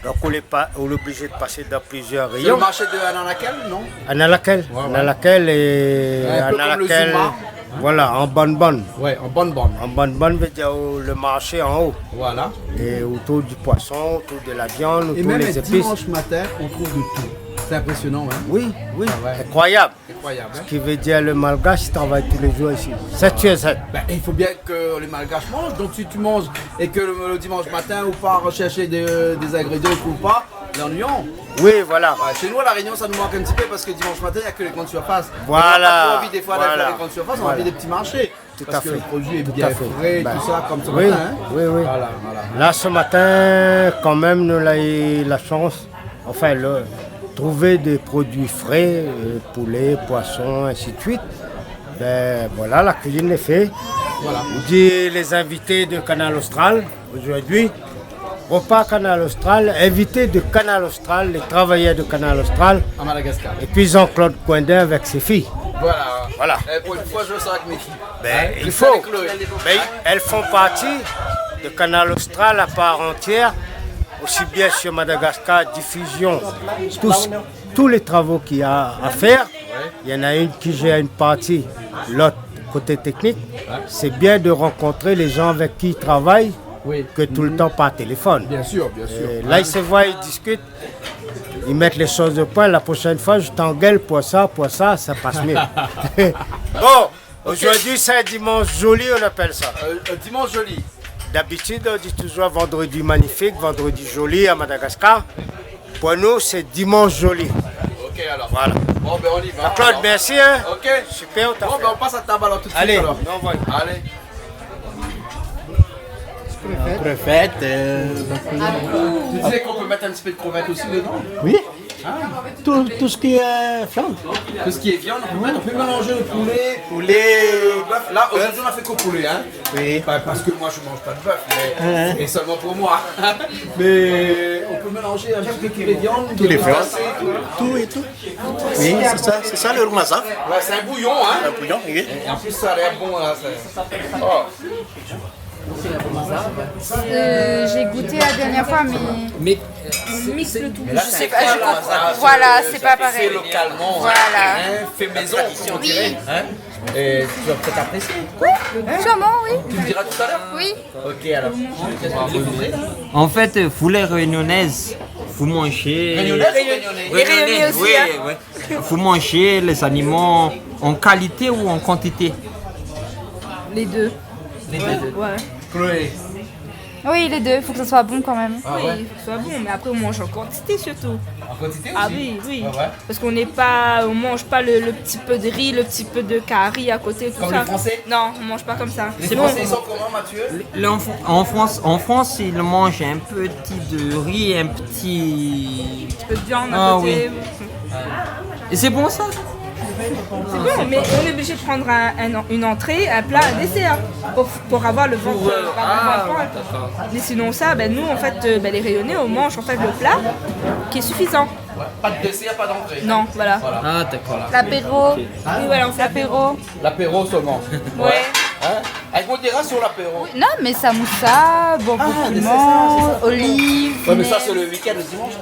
Donc, on est obligé de passer dans plusieurs C'est le rayons. marché de Ananakel, non? Analakel. Ouais, ouais. Analakel et Un peu comme le Zuma. Voilà, en bonne. Ouais, en bonne. En bonne veut dire le marché en haut. Voilà. Et autour du poisson, autour de la viande, Et autour même des épices. dimanche matin, on trouve de tout. C'est impressionnant, hein? Oui, Ah ouais. incroyable. Incroyable, hein? Ce qui veut dire le malgache travaille tous les jours ici. 7 sur 7. Ben, il faut bien que les malgaches mangent. Donc si tu manges et que le dimanche matin ou pas rechercher des ingrédients, on ne trouve pas, l'ennuyant. Oui, voilà. Ouais, chez nous à La Réunion, ça nous manque un petit peu parce que dimanche matin, il n'y a que les grandes surfaces. Voilà. On n'a pas envie des fois d'aller Voilà. faire les grandes surfaces, on a Voilà. envie des petits marchés. Tout parce à que fait. le produit est Tout bien à fait. frais, Ben, tout ça, comme ce oui, matin. Hein? oui. Voilà. Là, ce matin, quand même, nous avons eu la chance, trouver des produits frais, poulet, poisson, ainsi de suite. Ben, voilà, la cuisine est faite. Voilà. Je dis les invités de Canal Austral, aujourd'hui, repas Canal Austral, invités de Canal Austral, les travailleurs de Canal Austral, À Madagascar. et puis Jean-Claude Coindin avec ses filles. Voilà. Et pour une fois, je sors avec mes filles. Ben, il Je faut. fais les Chloé. Ben, elles font partie de Canal Austral à part entière, aussi bien sur Madagascar, diffusion, tous les travaux qu'il y a à faire. Il y en a une qui gère une partie, l'autre côté technique. C'est bien de rencontrer les gens avec qui ils travaillent que tout le temps par téléphone. Bien sûr, bien sûr. Et là, ils se voient, ils discutent, ils mettent les choses au point. La prochaine fois, je t'engueule pour ça, ça passe mieux. Bon, aujourd'hui, c'est un dimanche joli, on appelle ça. Dimanche joli. D'habitude, on dit toujours vendredi magnifique, vendredi joli à Madagascar. Pour nous, c'est dimanche joli. Ok, alors. Voilà. Bon, ben on y va. Claude, alors. merci. Hein. Ok. Super, on t'a Bon, fait. ben on passe à table alors tout de suite. Allez, alors. on envoie. Allez. Crevette. Tu disais qu'on peut mettre un petit peu de crevettes aussi dedans? Oui. Tout ce qui est viande. Tout ce qui est viande, on peut mélanger le poulet, le bœuf. Là, aujourd'hui, on a fait qu'au poulet, hein? Oui. Bah, parce que moi, je mange pas de bœuf, mais et seulement pour moi. Mais on peut mélanger un petit peu toutes les viandes, Tous les viandes. tout et tout. Oui, c'est ça le rumazaf. Ouais, c'est un bouillon, hein? Un bouillon, oui. Et en plus, ça a l'air bon, là. Oh. J'ai goûté la dernière fois, mais Mixe le tout. Mais là, Je c'est sais un pas, je voilà, comprends. ça, Voilà, c'est ça pas fait pareil. Fait localement, Voilà. hein, fait maison, on dirait. Hein? Et tu vas peut-être apprécier. Sûrement, oui. Tu me diras tout à l'heure? Oui. Ok, alors. En fait, vous les réunionnaises, vous mangez. Réunionnaises ou réunionnais? Les réunionnais aussi, Oui, hein. ouais. Vous mangez les animaux en qualité ou en quantité? Les deux. Les deux. Ouais. Chloé. Oui, les deux, il faut que ça soit bon quand même. Oui, il faut que ce soit bon, mais après on mange en quantité surtout. En quantité aussi? Ah oui, oui. Ouais, ouais. Parce on mange pas le petit peu de riz, le petit peu de curry à côté, tout comme ça. les Français? Non, on mange pas comme ça. Les Français ils sont comment, Mathieu? En France, ils mangent un petit de riz, un petit peu de viande à côté. Oui. Et c'est bon ça? C'est bon, mais on est obligé de prendre une entrée, un plat, un dessert pour avoir le ventre plein. Mais sinon ça, nous en fait, les rayonnés, on mange en fait le plat qui est suffisant. Ouais. Pas de dessert, pas d'entrée. Non, voilà. Ah d'accord. L'apéro. Oui, voilà, on fait l'apéro. L'apéro seulement. Ouais. Hein? Avec modération l'apéro. Non, mais samoussa, bon piment, olives. Ouais, mais ça c'est le week-end, le dimanche.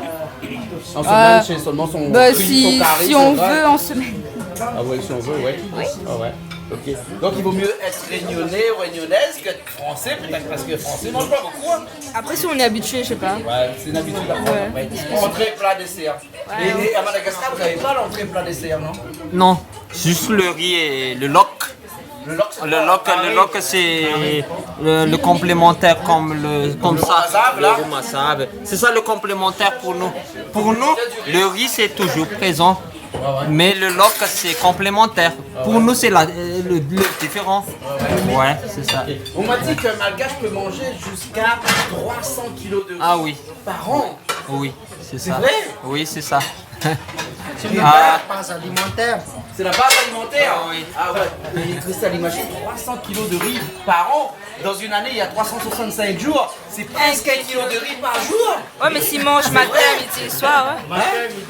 En semaine, c'est seulement son si carré, si on veut en semaine. Ah ouais, si on veut, ouais. Oui. Ah ouais. Ok. Donc il vaut mieux être réunionnais ou réunionnaise qu'être français, peut-être parce que français ne mange pas beaucoup. Hein. Après, si on est habitué, je sais pas. Ouais, c'est une habitude à prendre. Ouais. Entrée, plat, dessert. Ouais. Et à Madagascar, vous n'avez pas l'entrée, plat, dessert, non? Non, juste le riz et le loc. Le loc, c'est le complémentaire comme ça. Le massab. C'est ça le complémentaire pour nous. Pour nous, le riz c'est toujours présent. Mais le loc c'est complémentaire. Pour nous c'est le différent. Ouais, c'est ça. On m'a dit qu'un malgache peut manger jusqu'à 300 kilos de riz par an. Oui, c'est ça. C'est vrai? Oui, c'est ça. C'est la base alimentaire. C'est la base alimentaire? Oui. Ah ouais. Et Christelle, imagine 300 kilos de riz par an. Dans une année, il y a 365 jours. C'est presque 1 kilo de riz par jour. Ouais, mais s'ils mangent matin, midi et soir, ouais.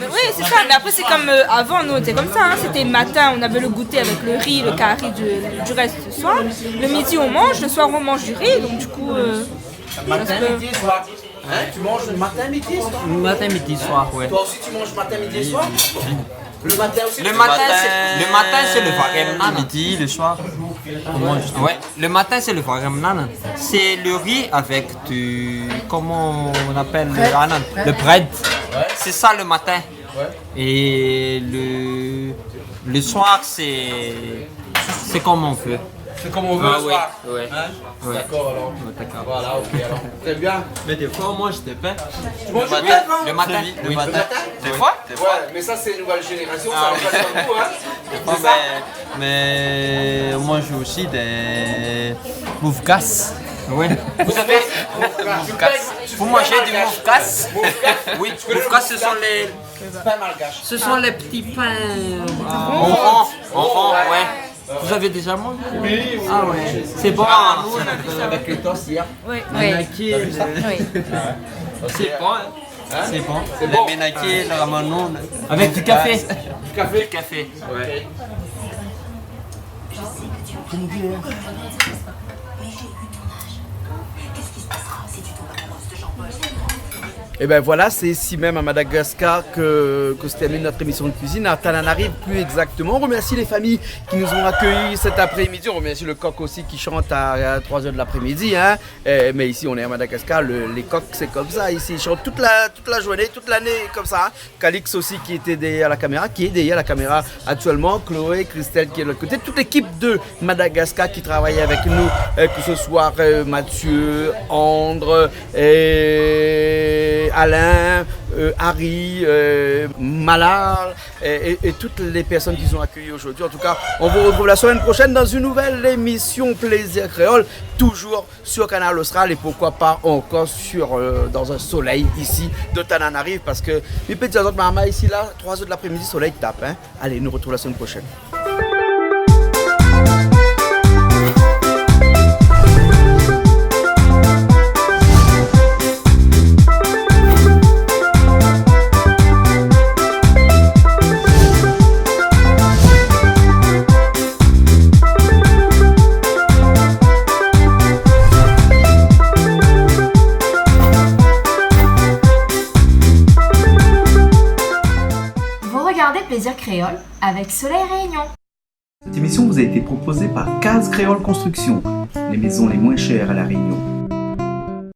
Mais oui, c'est ça. Mais après, c'est comme avant, nous, on était comme ça. Hein. C'était matin, on avait le goûter avec le riz, le curry du reste du soir. Le midi, on mange. Le soir, on mange du riz. Donc, du coup. Matin, midi et soir. Hein? Tu manges le matin, midi et soir? Matin, midi, soir, ouais. Toi aussi, tu manges matin, midi et soir? Le matin aussi? Le matin, c'est le varem. Midi, le soir. Ouais, le matin, c'est le varem. C'est le riz avec du. Comment on appelle le bread. Ouais. C'est ça le matin. Ouais. Et le soir, c'est comme on veut. C'est comme on veut le soir. Ouais. Hein? Ouais. D'accord alors. D'accord. Voilà, ok alors. Très bien. Mais des fois, moi, je pain. Tu manges du pain? Le matin. Le matin? Des fois? Ouais, mais ça c'est une nouvelle génération, ça va pas sur le coup, hein. C'est ça. Mais on mange aussi des moufkas. Oui. Vous savez, vous mangez du moufkas? Oui, moufkas, ce sont les pains malgaches. Ce sont les petits pains en rond, ouais. Vous avez déjà mangé? Oui. Ah ouais. C'est bon. Avec les toasts hier. Oui. Menaki. C'est bon. Hein? C'est bon. Le menaki, le ramanon. Avec du café. Du café? Du café. Ouais. Et ben voilà, c'est ici même à Madagascar que se termine notre émission de cuisine, à Tananarive plus exactement. On remercie les familles qui nous ont accueillis cet après-midi. On remercie le coq aussi qui chante à 3h de l'après-midi. Hein. Mais ici, on est à Madagascar, les coqs c'est comme ça. Ici, ils chantent toute la journée, toute l'année comme ça. Hein. Calix aussi qui était derrière la caméra, qui est derrière la caméra actuellement. Chloé, Christelle qui est de l'autre côté. Toute l'équipe de Madagascar qui travaille avec nous, que ce soit Mathieu, Andre, Alain, Harry, Malal et toutes les personnes qui sont accueillies aujourd'hui. En tout cas, on vous retrouve la semaine prochaine dans une nouvelle émission Plaisir Créole, toujours sur Canal Austral et pourquoi pas encore dans un soleil ici de Tananarive parce que les petits autres mamas ici là, 3h de l'après-midi, soleil tape. Hein. Allez, nous retrouvons la semaine prochaine. Plaisir Créole avec Soleil Réunion. Cette émission vous a été proposée par Case Créole Construction, les maisons les moins chères à La Réunion.